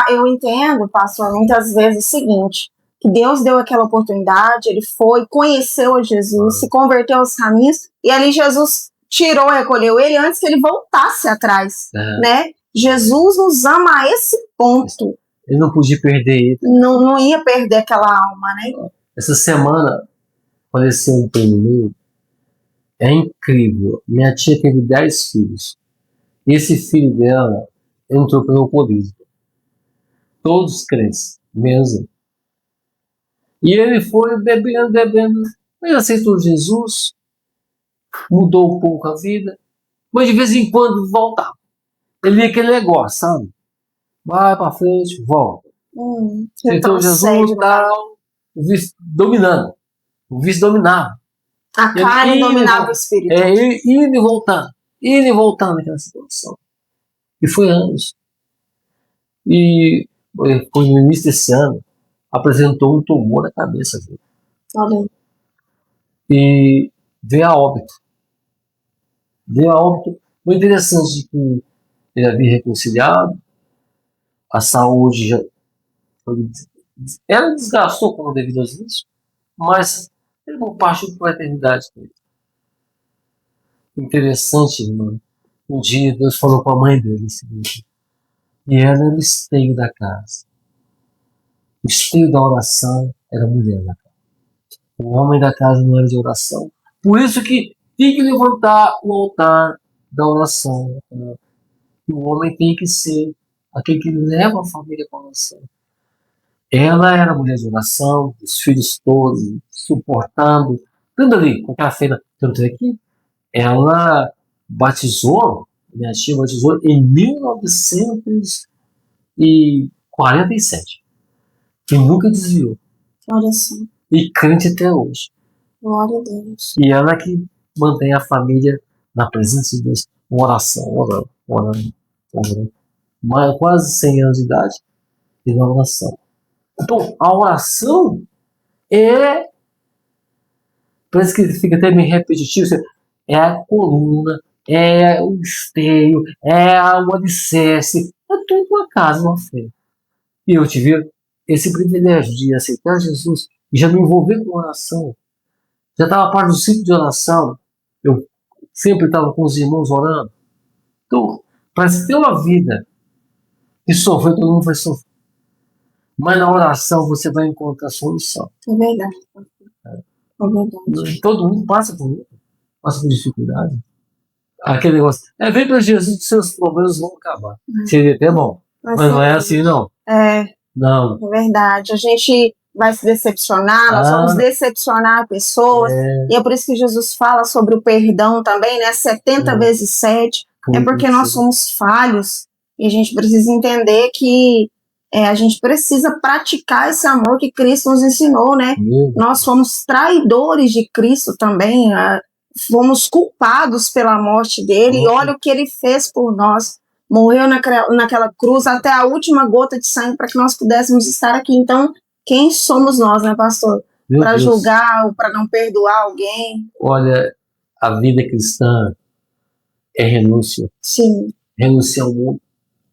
Eu entendo, pastor, muitas vezes o seguinte, que Deus deu aquela oportunidade, ele foi, conheceu a Jesus, se converteu aos caminhos, e ali Jesus tirou, recolheu ele antes que ele voltasse atrás, né? Jesus nos ama a esse ponto. Ele não podia perder ele. Não ia perder aquela alma, né? Essa semana faleceu um primo meu. É incrível. Minha tia teve 10 filhos. E esse filho dela entrou pelo alcoolismo. Todos crentes, mesmo. E ele foi bebendo. Ele aceitou Jesus, mudou um pouco a vida, mas de vez em quando voltava. Ele ia aquele negócio, sabe? Vai pra frente, volta. Aceitou Jesus, tal, o vício dominando. O vício dominava. A carne dominava o espírito. Indo e voltando naquela situação. E foi anos. E foi no início desse ano, apresentou um tumor na cabeça dele. Olha. E veio a óbito. Foi interessante que ele havia reconciliado, a saúde já ela desgastou como devido a isso, mas ele não partiu para a eternidade com ele. Interessante, irmão. Um dia Deus falou com a mãe dele o seguinte, e ela era o esteio da casa. O esteio da oração era a mulher da casa. O homem da casa não era de oração. Por isso que tem que levantar o altar da oração. E o homem tem que ser aquele que leva a família para a oração. Ela era mulher de oração, os filhos todos, suportando, tudo ali, com aquela feira. Tanto é que ela batizou, minha tia batizou em 1947. E nunca desviou. Olha só. E crente até hoje. Glória a Deus. E ela que mantém a família na presença de Deus, oração, orando. Mas quase 100 anos de idade e na oração. Então, a oração parece que fica até meio repetitivo, é a coluna, é o esteio, é o alicerce, é tudo uma casa, uma fé. E eu tive esse privilégio de aceitar Jesus e já me envolver com oração. Já estava parte do ciclo de oração. Eu sempre estava com os irmãos orando. Então, para se ter uma vida que sofrer, todo mundo vai sofrer. Mas na oração você vai encontrar a solução. É verdade. É verdade. Todo mundo passa por dificuldade. Aquele negócio. Vem para Jesus que seus problemas vão acabar. Seria até bom. Mas não é assim, não. Não. É verdade. A gente vai se decepcionar, nós vamos decepcionar pessoas. E é por isso que Jesus fala sobre o perdão também, né? 70 vezes 7. É porque nós somos falhos. E a gente precisa entender que a gente precisa praticar esse amor que Cristo nos ensinou, né? Nós fomos traidores de Cristo também, fomos culpados pela morte dele, e olha o que ele fez por nós. Morreu naquela cruz até a última gota de sangue para que nós pudéssemos estar aqui. Então, quem somos nós, né, pastor? Para julgar ou para não perdoar alguém? Olha, a vida cristã é renúncia. Sim. Renunciar ao mundo,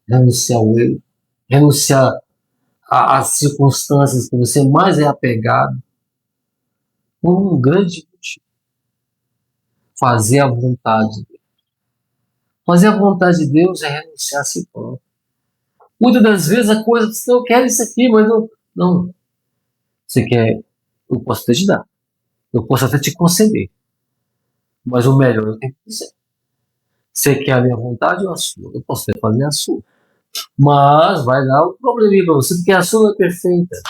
renunciar ao eu, renunciar às circunstâncias que você mais é apegado, por um grande motivo. Fazer a vontade de Deus. Fazer a vontade de Deus é renunciar a si próprio. Muitas das vezes a coisa, você não quer isso aqui, mas não. Você quer, eu posso até te dar. Eu posso até te conceder. Mas o melhor eu tenho que dizer. Você quer a minha vontade ou a sua? Eu posso até fazer a sua. Mas vai dar um probleminha para você, porque a sua não é perfeita.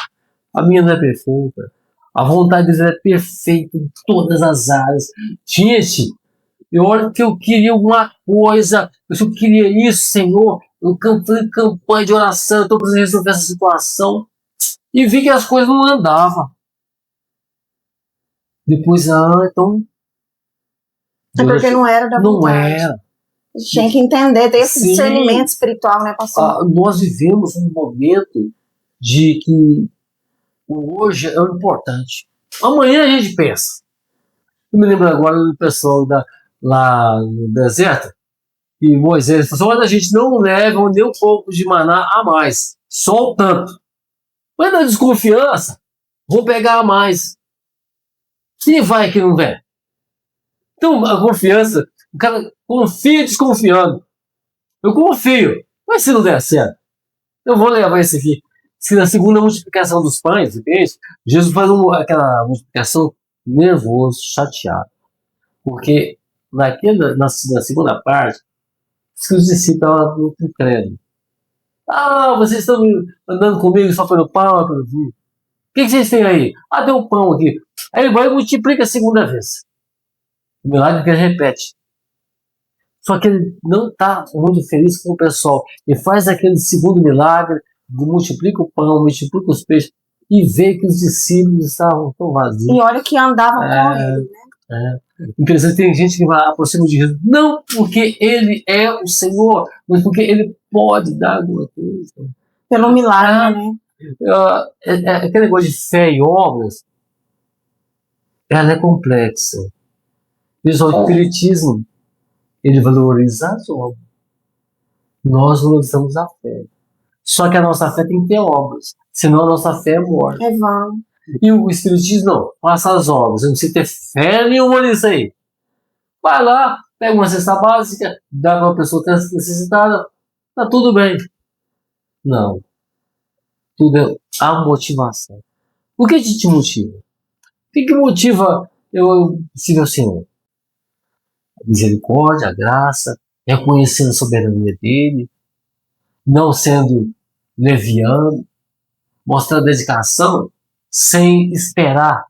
A minha não é perfeita. A vontade de Deus é perfeita em todas as áreas. Gente, olha que eu queria alguma coisa. Eu queria isso, Senhor. Eu fiz campanha de oração, eu estou precisando resolver essa situação. E vi que as coisas não andavam. Depois, então... É porque não era da vontade. Não era. A gente tinha que entender, ter esse discernimento espiritual, né, pastor? Nós vivemos um momento de que o hoje é o importante. Amanhã a gente pensa. Eu me lembro agora do pessoal lá no deserto, e Moisés falou assim: olha, a gente não leva nem um pouco de maná a mais, só o tanto. Mas na desconfiança, vou pegar a mais. E vai que não vem. Então a confiança, o cara confia desconfiando. Eu confio, mas se não der certo, eu vou levar esse aqui. Se na segunda multiplicação dos pães e peixes, Jesus faz aquela multiplicação nervoso, chateado. Porque na segunda parte, os discípulos estavam no incrédulo. Vocês estão andando comigo só pelo pão, pelo vinho. O que vocês têm aí? Tem um pão aqui. Aí ele vai e multiplica a segunda vez. O milagre que ele repete. Só que ele não está muito feliz com o pessoal. Ele faz aquele segundo milagre, multiplica o pão, multiplica os peixes, e vê que os discípulos estavam tão vazios. E olha que andavam com ele, né? Interessante, tem gente que vai aproximar de Jesus, não porque ele é o Senhor, mas porque ele pode dar alguma coisa. Pelo milagre, né? Aquele negócio de fé e obras, ela é complexa. O espiritismo, ele valoriza as obras. Nós valorizamos a fé. Só que a nossa fé tem que ter obras. Senão a nossa fé é morta. É vão. E o espiritismo não. Faça as obras. Não precisa ter fé nenhuma nisso aí. Vai lá, pega uma cesta básica, dá para uma pessoa necessitada. Tá tudo bem. Não. Tudo é a motivação. O que te motiva? O que motiva eu seguir o Senhor? A misericórdia, a graça, reconhecendo a soberania dele, não sendo leviano, mostrando dedicação sem esperar.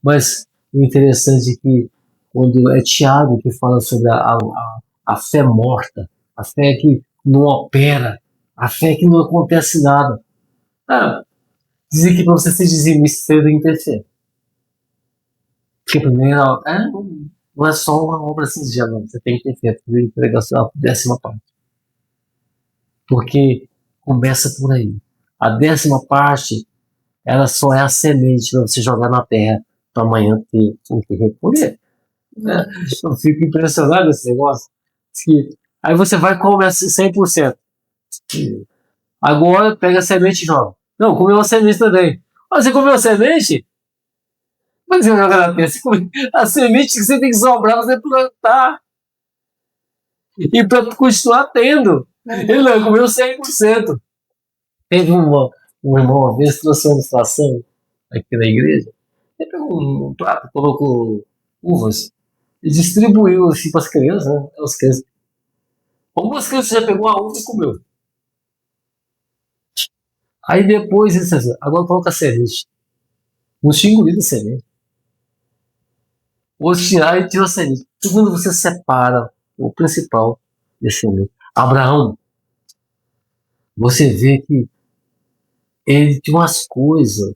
Mas o interessante é que quando é Tiago que fala sobre a fé morta, a fé que não opera, a fé que não acontece nada. Dizem que para você ser dizimista, você tem que ter fé. Porque primeiro, não é só uma obra singela, você tem que ter fé para entregar a sua 10ª parte. Porque começa por aí. A 10ª parte, ela só é a semente para você jogar na terra para amanhã ter o que recolher. Eu fico impressionado com esse negócio. Aí você vai e come 100%. Agora pega a semente e joga. Não, comeu uma semente também. Você comeu a semente? Mas você joga na terra. A semente que você tem que sobrar, você plantar. E para continuar tendo. Ele não comeu 100%. Teve um irmão uma vez trouxe uma ilustração aqui na igreja. Ele pegou um prato, colocou uvas e distribuiu assim para as crianças, né? As crianças. Algumas crianças já pegou a uva e comeu. Aí depois ele disse assim, agora coloca a semente. Não tinha engolido a semente. Ou tirar e tira a semente. E quando você separa o principal desse semente, Abraão, você vê que ele tinha umas coisas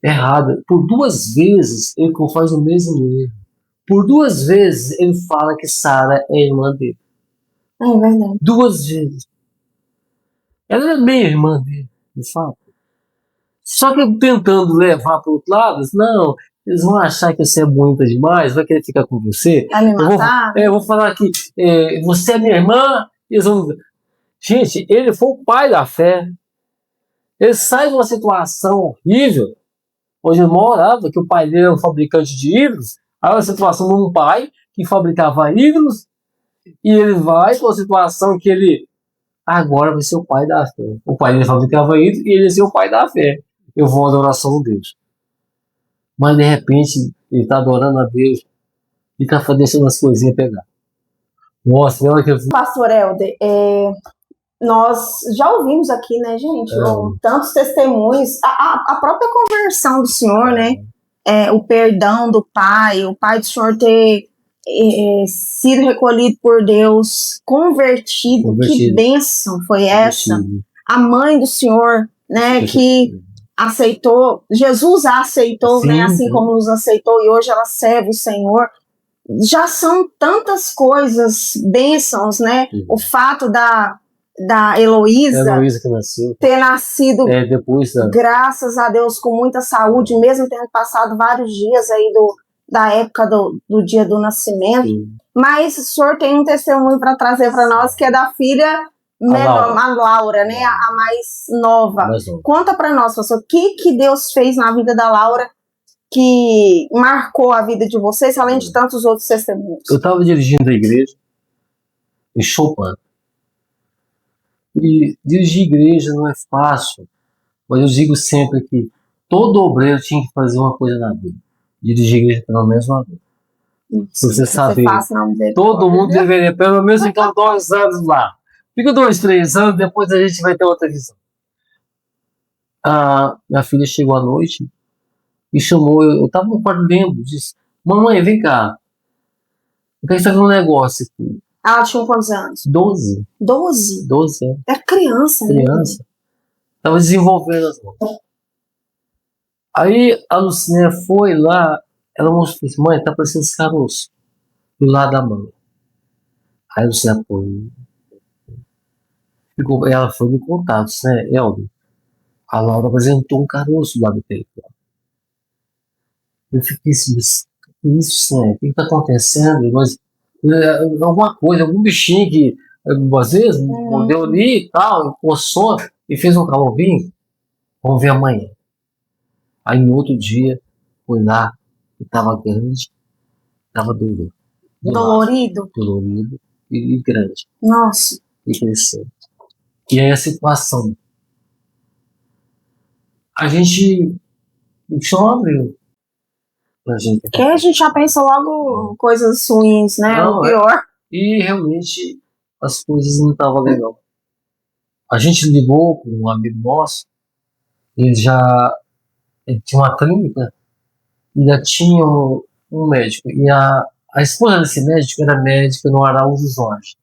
erradas. Por 2 vezes ele faz o mesmo erro. Por 2 vezes ele fala que Sara é irmã dele. É verdade. 2 vezes. Ela é meio irmã dele, de fato. Só que tentando levar para o outro lado, não, eles vão achar que você é bonita demais, vai querer ficar com você. Vai me matar? Eu vou falar que você é minha irmã. Eles vão... Gente, ele foi o pai da fé. Ele sai de uma situação horrível, onde ele morava, que o pai dele era um fabricante de ídolos. Aí uma situação de um pai que fabricava ídolos, e ele vai para uma situação que ele agora vai ser o pai da fé. O pai dele fabricava ídolos e ele ia ser o pai da fé. Eu vou à adoração a Deus. Mas de repente ele está adorando a Deus e está deixando as coisinhas pegar. Nossa, olha que eu... Pastor Helder, nós já ouvimos aqui, né, gente, tantos testemunhos, a própria conversão do senhor, né, o perdão do pai, o pai do senhor ter sido recolhido por Deus, convertido. Que bênção foi essa? A mãe do senhor, né, que aceitou, Jesus a aceitou, sim, né, assim como nos aceitou, e hoje ela serve o Senhor. Já são tantas coisas, bênçãos, né? O fato da Heloísa ter nascido depois, graças a Deus, com muita saúde, mesmo tendo passado vários dias aí da época do dia do nascimento. Sim. Mas o senhor tem um testemunho para trazer para nós, que é da filha menor, a Laura, né? A mais nova. Conta para nós, pastor, o que Deus fez na vida da Laura que marcou a vida de vocês, além de tantos outros testemunhos. Eu estava dirigindo a igreja em Chopin. E dirigir igreja não é fácil, mas eu digo sempre que todo obreiro tinha que fazer uma coisa na vida. Dirigir igreja pelo menos uma vez. Se você saber, todo mundo deveria pelo menos ficar 2 anos lá. Fica 2, 3 anos, depois a gente vai ter outra visão. A minha filha chegou à noite e chamou, eu estava no quarto dentro, disse, mamãe, vem cá. Eu quero fazer um negócio aqui. Ela tinha quantos anos? 12. 12? 12 anos. Era criança, criança. Estava desenvolvendo as mãos. Aí a Lucinéia foi lá, ela mostrou, mãe, tá parecendo esse caroço do lado da mão. Aí a Lucinéia foi. Ela foi me contar, né, Helder? A Laura apresentou um caroço do lado do peito. Eu fiquei assim, isso, né? O que está acontecendo? Mas, alguma coisa, algum bichinho que às vezes mordeu ali e tal, coçou e fez um calorzinho. Vamos ver amanhã. Aí no outro dia, fui lá, e estava grande, estava dolorido. Dolorido e grande. Nossa. E crescendo. E aí a situação. A gente chove. Que a gente já pensa logo coisas ruins, né? Não, o pior. E realmente as coisas não estavam legal. A gente ligou com um amigo nosso, ele tinha uma clínica e ainda tinha um médico. E a esposa desse médico era médica no Araújo Jorge.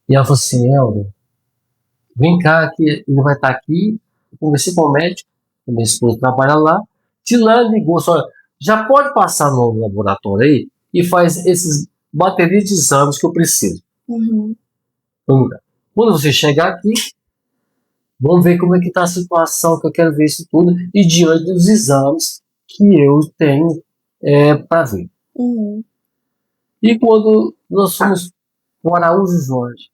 E ela falou assim, Helder, vem cá que ele vai estar aqui. Eu conversei com o médico, minha esposa trabalha lá. De lá ligou, só já pode passar no laboratório aí e faz esses bateria de exames que eu preciso. Vamos lá. Quando você chegar aqui, vamos ver como é que está a situação, que eu quero ver isso tudo, e diante dos exames que eu tenho para ver. E quando nós fomos para o Araújo Jorge,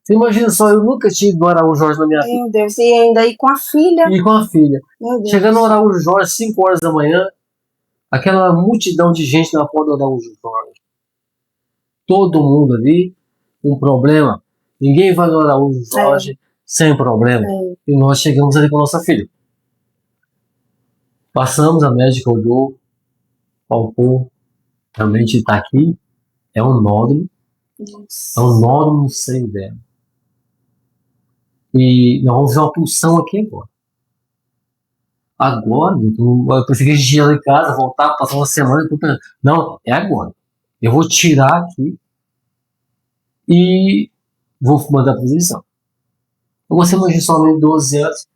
você imagina só, eu nunca tive do Araújo Jorge na minha vida. Meu Deus, e ainda aí com a filha. E com a filha. Chegando no Araújo Jorge, 5 horas da manhã, aquela multidão de gente na porta do Araújo Jorge. Todo mundo ali com problema. Ninguém vai no Araújo Jorge sem problema. E nós chegamos ali com a nossa filha. Passamos, a médica olhou, palpou, Realmente está aqui, é um nódulo no seio dela. E nós vamos ver uma pulsão aqui agora. Agora, eu pensei que a gente ia lá em casa, voltar, passar uma semana. Não, é agora. Eu vou tirar aqui e vou mandar para a posição. Eu gostei muito de somente 12 anos,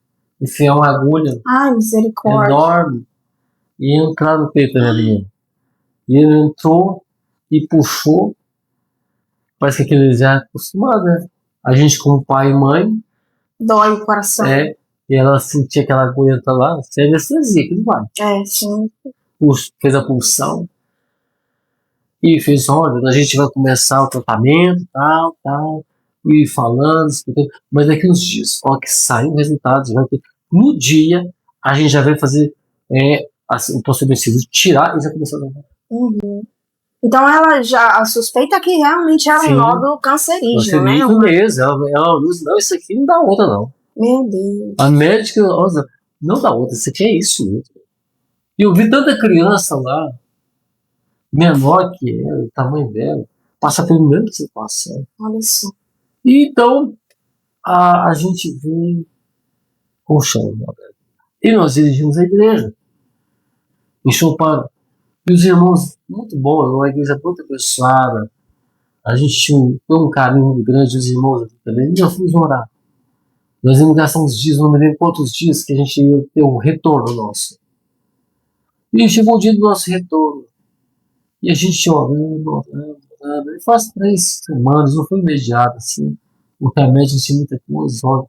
enfiar uma agulha enorme e entrar no peito da minha. E ele entrou e puxou. Parece que aquele já é acostumado, né? A gente, como pai e mãe, dói o coração. E ela sentia aquela agulha lá, sem anestesia, que não vai. Sim. Fez a pulsão e fez, olha, a gente vai começar o tratamento, tal, e falando, explicando, mas daqui uns dias, ó, que saiu o resultado, no dia a gente já vai fazer o procedimento de tirar e já começar a tratar. Então a suspeita que realmente era um nódulo cancerígeno, né? Mesmo, ela não, isso aqui não dá outra não. Meu Deus. A médica, não dá outra, isso aqui é isso mesmo. E eu vi tanta criança lá, menor que ela, o tamanho dela, passa pela mesma situação. Olha só. E então, a gente vem com o chão. E nós dirigimos a igreja. Em Chopin. E os irmãos, muito bom, uma igreja muito abençoada. A gente tinha um carinho muito grande, os irmãos aqui também. E já fomos orar. Nós íamos gastar uns dias, não me lembro quantos dias, que a gente ia ter um retorno nosso. E chegou o dia do nosso retorno. E a gente orando. E faz 3 semanas, não foi imediato, assim. O remédio tinha muita coisa.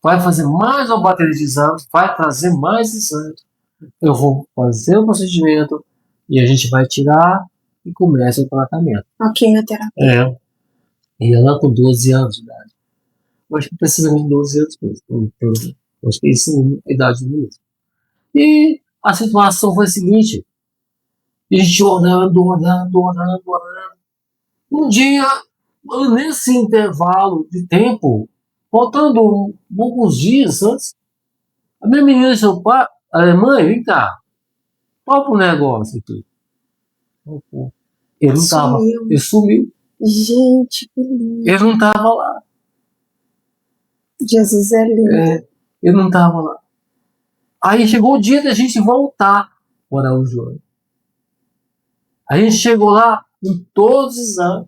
Vai fazer mais uma bateria de exames, vai trazer mais exames. Eu vou fazer o procedimento e a gente vai tirar e começa o tratamento. A quimioterapia. E ela com 12 anos de idade. Eu acho que precisamente 12 anos mesmo. Eu acho que isso é a idade mesmo. E a situação foi a seguinte. A gente orando. Um dia, nesse intervalo de tempo, faltando alguns dias antes, a minha menina disse, pai, mãe, vem cá, qual pro negócio aqui? Ele não estava, ele sumiu. Gente, que lindo. Ele não estava lá. Jesus é lindo. Ele não estava lá. Aí chegou o dia da gente voltar para Araújo. A gente chegou lá com todos os exames.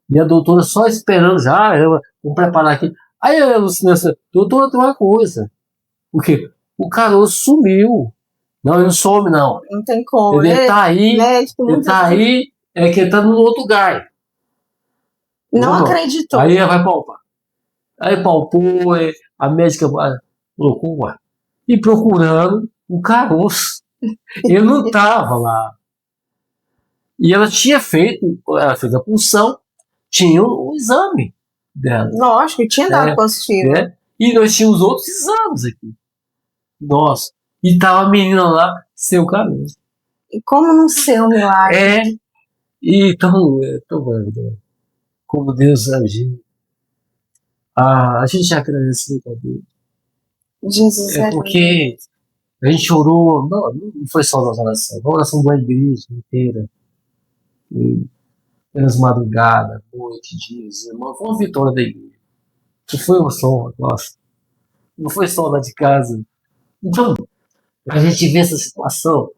E a doutora só esperando já, vou preparar aqui. Aí a Luciana disse, doutora, tem uma coisa. Porque o caroço sumiu. Não, ele não some, não. Não tem como. Ele está aí, ele está aí, é que ele está no outro lugar. Não acreditou. Aí vai palpar. Aí palpou, a médica colocou, e procurando o caroço. Ele não estava lá. E ela fez a punção, tinha o exame dela. Lógico, tinha dado positivo. E nós tínhamos outros exames aqui. Nossa. E tava a menina lá, sem o caroço. E como não ser um milagre? E tão como Deus agiu. A gente agradece a Deus. Jesus porque a gente orou, não foi só nossa oração, a oração da igreja inteira. Pelas madrugadas, noite, dias, irmão, foi uma vitória da igreja. Não foi só, nossa, não foi só lá de casa. Então, a gente vê essa situação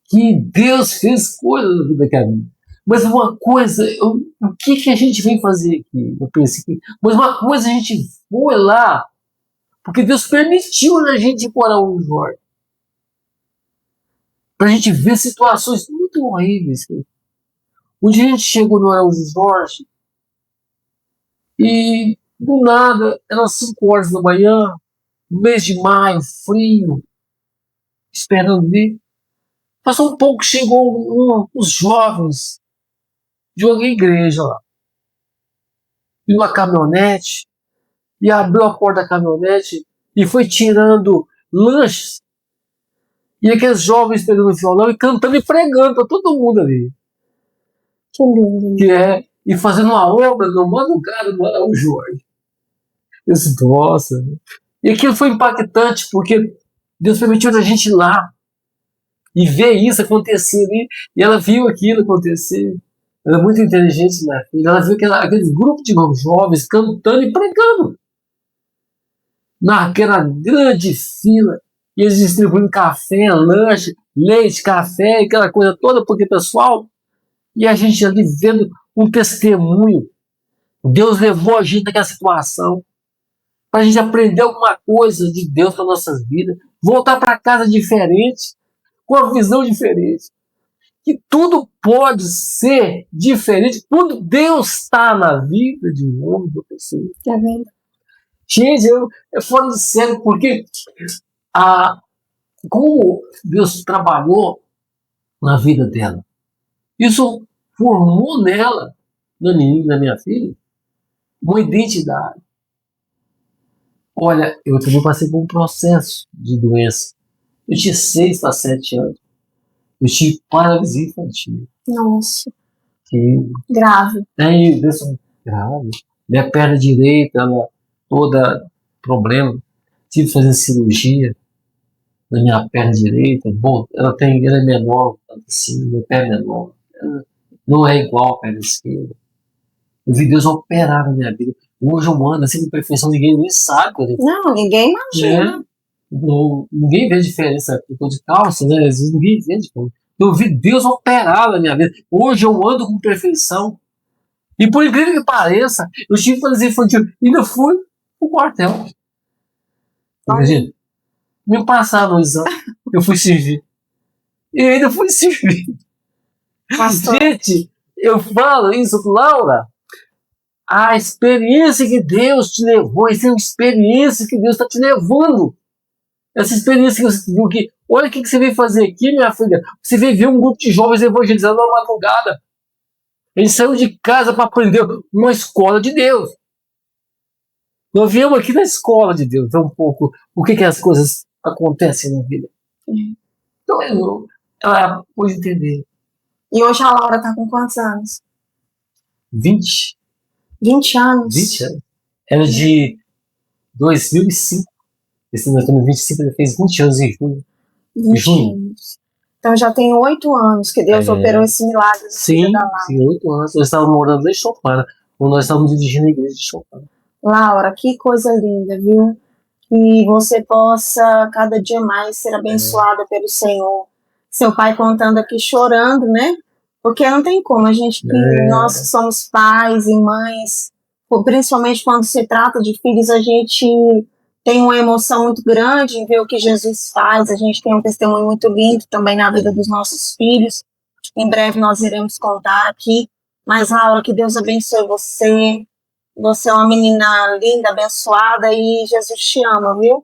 que Deus fez coisas na vida da minha. Mas uma coisa, o que a gente vem fazer aqui? Eu pensei, mas uma coisa a gente foi lá, porque Deus permitiu a gente ir para o Jorge. Para a gente ver situações muito horríveis. Um dia a gente chegou no Araújo Jorge e do nada, eram 5 horas da manhã, mês de maio, frio, esperando ver. Passou um pouco, chegou uns jovens de uma igreja lá, em uma caminhonete, e abriu a porta da caminhonete e foi tirando lanches. E aqueles jovens pegando violão e cantando e pregando para todo mundo ali. Que lindo. E fazendo uma obra no madrugada do Araújo Jorge. Eu disse, nossa. E aquilo foi impactante, porque Deus permitiu a gente ir lá. e ver isso acontecer ali. E ela viu aquilo acontecer. Ela é muito inteligente, minha filha. Ela viu aquele grupo de jovens cantando e pregando naquela grande fila. E eles distribuindo café, lanche, leite, café, aquela coisa toda, porque, pessoal, e a gente ali vendo um testemunho. Deus levou a gente naquela situação para a gente aprender alguma coisa de Deus para nossas vidas, voltar para casa diferente, com uma visão diferente. Que tudo pode ser diferente quando Deus está na vida de um homem, de uma pessoa. Tá vendo? Gente, eu falo de sério, porque como Deus trabalhou na vida dela, isso formou nela, na minha filha, uma identidade. Olha, eu também passei por um processo de doença. Eu tinha 6 para 7 anos. Eu tive paralisia infantil. Nossa. Que grave. Grave. Minha perna direita, ela toda problema. Tive que fazer cirurgia na minha perna direita. Bom, ela é menor, assim, meu pé é menor. Ela não é igual à perna esquerda. Eu vi Deus operar na minha vida. Hoje eu ando assim com perfeição, ninguém nem sabe. Não, ninguém imagina. Ninguém vê diferença. Eu tô de calça, né? Às vezes ninguém vê diferença. Eu vi Deus operar na minha vida. Hoje eu ando com perfeição. E por incrível que pareça, eu tive que fazer infantil. Ainda fui pro quartel. Imagina. Me passaram no exame. Eu fui servir. E ainda fui servir. Pastor. Gente, eu falo isso, Laura. A experiência que Deus te levou, essa é uma experiência que Deus está te levando. Essa experiência que você viu que, olha o que você veio fazer aqui, minha filha. Você veio ver um grupo de jovens evangelizando na madrugada. Ele saiu de casa para aprender uma escola de Deus. Nós viemos aqui na escola de Deus, ver um pouco o que as coisas acontecem na vida. Então, ela pôde entender. E hoje a Laura está com quantos anos? 20. 20 anos. 20 anos. Era de 2005. Esse nós estamos em 25, ele fez 20 anos em junho. 20 anos. Então já tem 8 anos que Deus operou esse milagre. Sim, 8 anos. Nós estávamos morando em Chopara, quando nós estávamos dirigindo a igreja de Chopara. Laura, que coisa linda, viu? Que você possa cada dia mais ser abençoada pelo Senhor. Seu pai contando aqui, chorando, né? Porque não tem como, a gente, nós que somos pais e mães, principalmente quando se trata de filhos, a gente tem uma emoção muito grande em ver o que Jesus faz, a gente tem um testemunho muito lindo também na vida dos nossos filhos. Em breve nós iremos contar aqui. Mas, Laura, que Deus abençoe você. Você é uma menina linda, abençoada, e Jesus te ama, viu?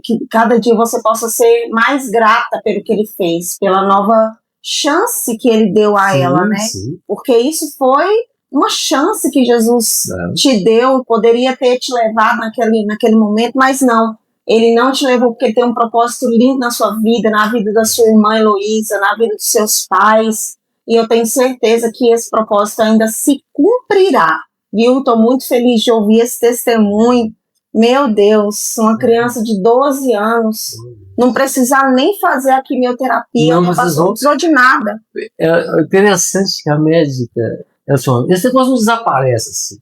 Que cada dia você possa ser mais grata pelo que ele fez, pela nova chance que ele deu a ela, né? Sim. Porque isso foi uma chance que Jesus te deu, poderia ter te levado naquele momento, mas não. Ele não te levou porque ele tem um propósito lindo na sua vida, na vida da sua irmã Heloísa, na vida dos seus pais, e eu tenho certeza que esse propósito ainda se cumprirá, viu? Estou muito feliz de ouvir esse testemunho. Meu Deus, uma criança de 12 anos, não precisar nem fazer a quimioterapia, não precisou de nada. É interessante que a médica, esse negócio não desaparece assim.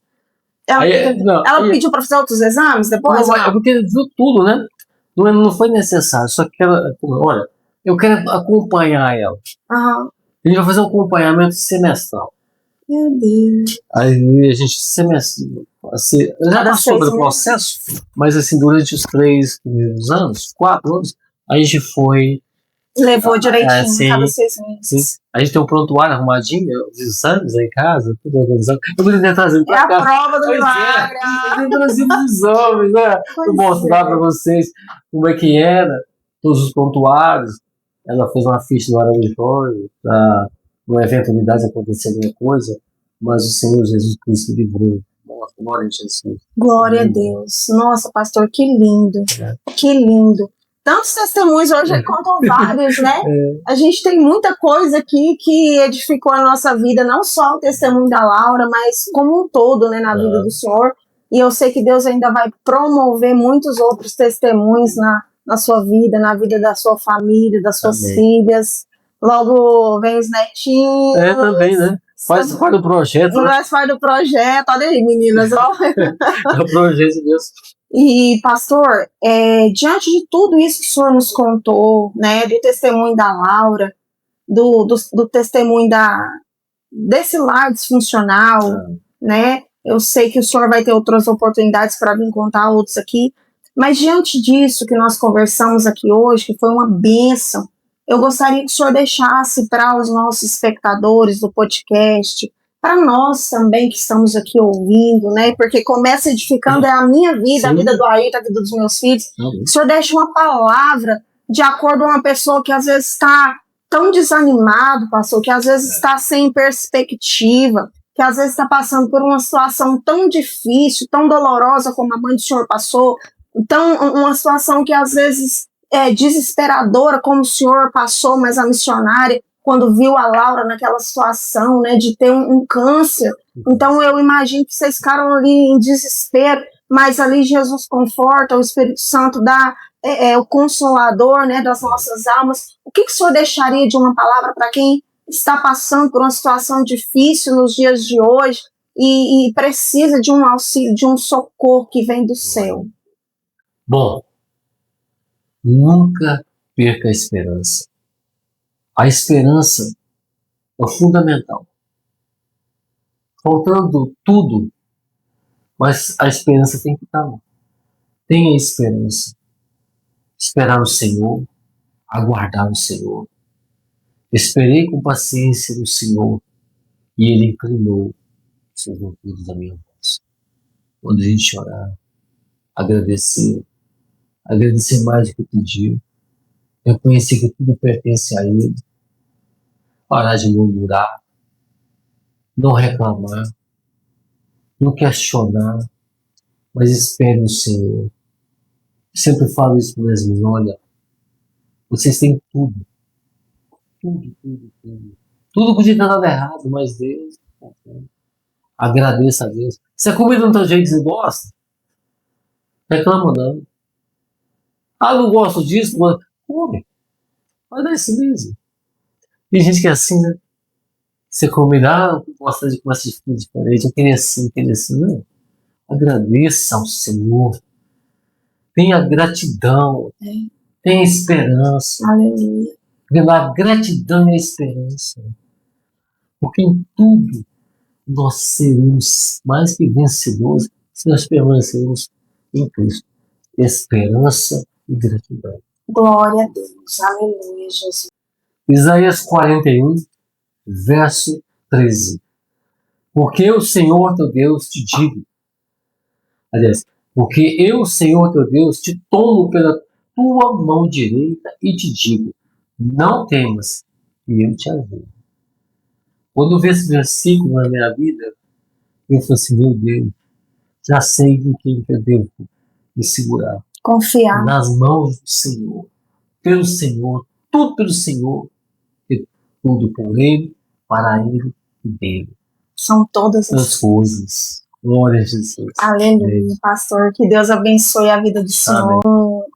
Ela pediu para fazer outros exames depois? Não, porque viu tudo, né? Não foi necessário, só que olha, eu quero acompanhar ela. Uhum. A gente vai fazer um acompanhamento semestral. Meu Deus. Aí a gente assim, já passou pelo processo, mas assim, durante os 3 primeiros anos, 4 anos, a gente foi. Levou direitinho, cada 6 meses. Sim. A gente tem um prontuário arrumadinho, os exames aí em casa, tudo organizado. Eu poderia trazer pra cá. É a prova do milagre. Eu tenho trazido os exames, né? Vou mostrar pra vocês como é que era, todos os prontuários. Ela fez uma ficha do Araújo para uma eventualidade acontecer alguma coisa, mas o Senhor Jesus Cristo livrou. Nossa, glória a Jesus. Glória a Deus. Nossa, pastor, que lindo. Que lindo. Tantos testemunhos hoje, contam vários, né? A gente tem muita coisa aqui que edificou a nossa vida, não só o testemunho da Laura, mas como um todo, né, na vida do Senhor. E eu sei que Deus ainda vai promover muitos outros testemunhos na sua vida, na vida da sua família, das suas Amém. filhas. Logo vem os netinhos. Também, né? Faz parte do projeto, né? Faz parte do projeto. Olha aí, meninas, ó. É o projeto de Deus. E, pastor, diante de tudo isso que o senhor nos contou, né, do testemunho da Laura, do testemunho desse lar disfuncional, né, eu sei que o senhor vai ter outras oportunidades para vir contar outros aqui, mas diante disso que nós conversamos aqui hoje, que foi uma bênção, eu gostaria que o senhor deixasse para os nossos espectadores do podcast, para nós também que estamos aqui ouvindo, né? Porque começa edificando a minha vida, Sim. a vida do Ayrton, a vida dos meus filhos. O senhor deixa uma palavra de acordo com uma pessoa que às vezes está tão desanimado, pastor, que às vezes está sem perspectiva, que às vezes está passando por uma situação tão difícil, tão dolorosa como a mãe do senhor passou, então uma situação que às vezes é desesperadora como o senhor passou, mas a missionária, quando viu a Laura naquela situação, né, de ter um câncer, então eu imagino que vocês ficaram ali em desespero, mas ali Jesus conforta, o Espírito Santo dá o consolador, né, das nossas almas. O que o senhor deixaria de uma palavra para quem está passando por uma situação difícil nos dias de hoje e precisa de um auxílio, de um socorro que vem do céu? Bom, nunca perca a esperança. A esperança é fundamental. Faltando tudo, mas a esperança tem que estar lá. Tenha esperança. Esperar o Senhor, aguardar o Senhor. Esperei com paciência no Senhor e Ele inclinou os seus ouvidos à minha voz. Quando a gente orar, agradecer mais do que pedir, reconhecer que tudo pertence a Ele, parar de murmurar, não reclamar, não questionar, mas espere no Senhor. Eu sempre falo isso para minhas meninas: olha, vocês têm tudo. Tudo podia ter dado errado, mas Deus, agradeça a Deus. Se a comida não tem jeito que você gosta, reclama não. Não gosto disso, mas come. Vai dar isso mesmo. Tem gente que é assim, né? Você comida, gosta de comer de comida diferente, eu queria assim. Não. Agradeça ao Senhor. Tenha gratidão. Tenha esperança. Aleluia. Pela gratidão e a esperança. Porque em tudo nós seremos mais que vencedores se nós permanecermos em Cristo. Esperança e gratidão. Glória a Deus. Aleluia, Jesus. Isaías 41, verso 13. Porque o Senhor teu Deus te digo. Aliás, porque eu, Senhor teu Deus, te tomo pela tua mão direita e te digo: não temas, e eu te ajudo. Quando eu vi esse versículo na minha vida, eu falei assim: meu Deus, já sei em quem eu devo me segurar. Confiar nas mãos do Senhor, pelo Senhor, tudo pelo Senhor, e tudo por Ele, para Ele e dele. São todas as coisas. Glória a Jesus. Aleluia, pastor. Que Deus abençoe a vida do Senhor.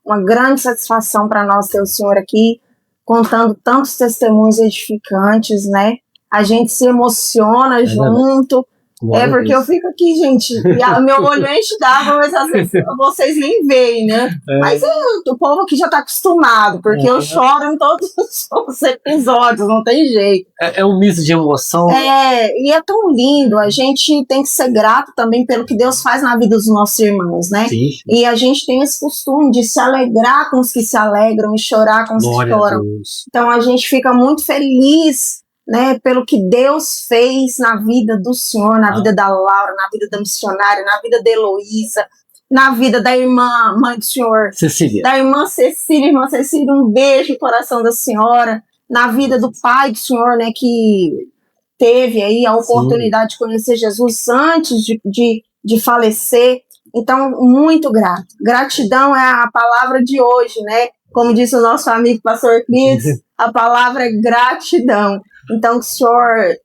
Uma grande satisfação para nós ter o Senhor aqui, contando tantos testemunhos edificantes, né? A gente se emociona junto. Porque eu fico aqui, gente, e meu olho enche d'água, mas às vezes vocês nem veem, né? Mas o povo aqui já tá acostumado, porque eu choro em todos os episódios, não tem jeito. É um misto de emoção. E é tão lindo, a gente tem que ser grato também pelo que Deus faz na vida dos nossos irmãos, né? Sim. E a gente tem esse costume de se alegrar com os que se alegram e chorar com os que choram. Então a gente fica muito feliz, né, pelo que Deus fez na vida do Senhor, na vida da Laura, na vida da missionária, na vida da Heloísa, na vida da irmã, mãe do Senhor, Cecília. Da irmã Cecília, um beijo no coração da senhora, na vida do pai do Senhor, né, que teve aí a oportunidade de conhecer Jesus antes de falecer. Então, muito grato. Gratidão é a palavra de hoje, né? Como disse o nosso amigo pastor Cris, a palavra é gratidão. Então, que o senhor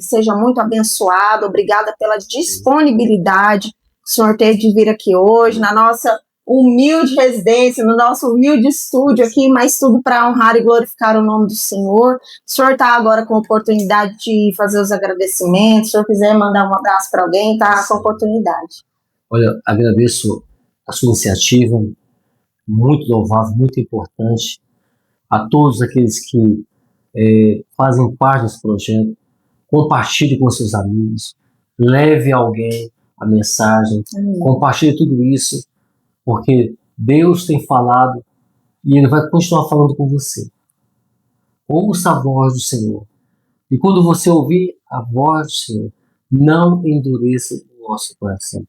seja muito abençoado. Obrigada pela disponibilidade que o senhor teve de vir aqui hoje, na nossa humilde residência, no nosso humilde estúdio aqui, mas tudo para honrar e glorificar o nome do Senhor. O senhor está agora com a oportunidade de fazer os agradecimentos. Se o senhor quiser mandar um abraço para alguém, está com a oportunidade. Olha, agradeço a sua iniciativa, muito louvável, muito importante. A todos aqueles que fazem parte desse projeto, compartilhe com seus amigos, leve alguém a mensagem, compartilhe tudo isso, porque Deus tem falado e Ele vai continuar falando com você. Ouça a voz do Senhor. E quando você ouvir a voz do Senhor, não endureça o nosso coração.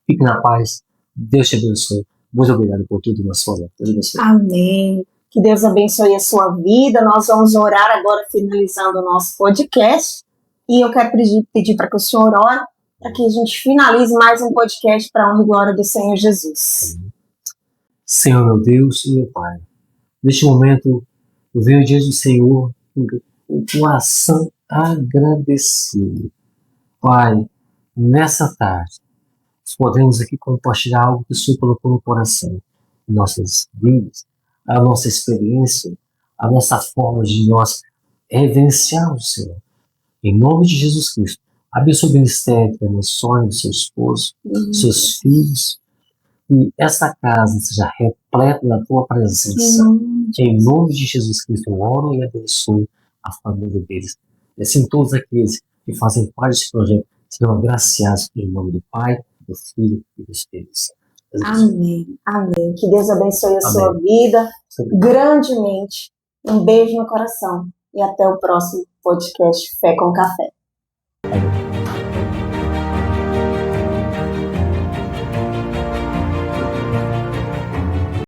Fique na paz. Deus te abençoe. Muito obrigado por tudo na sua vida. Deus abençoe. Amém. Que Deus abençoe a sua vida. Nós vamos orar agora, finalizando o nosso podcast. E eu quero pedir para que o senhor ore, para que a gente finalize mais um podcast para a honra e glória do Senhor Jesus. Senhor, meu Deus e meu Pai, neste momento eu venho diante do Senhor com o coração agradecido. Pai, nessa tarde, nós podemos aqui compartilhar algo que o Senhor colocou no coração, nossas vidas, a nossa experiência, a nossa forma de nós reverenciarmos o Senhor. Em nome de Jesus Cristo, abençoe o ministério da Sônia, do seu esposo, seus filhos, e essa casa seja repleta da tua presença. Em nome de Jesus Cristo, eu oro e abençoo a família deles. E assim, todos aqueles que fazem parte desse projeto serão agraciados em nome do Pai, do Filho e do Espírito Santo. Amém. Amém. Que Deus abençoe a sua vida grandemente. Um beijo no coração e até o próximo podcast Fé com Café.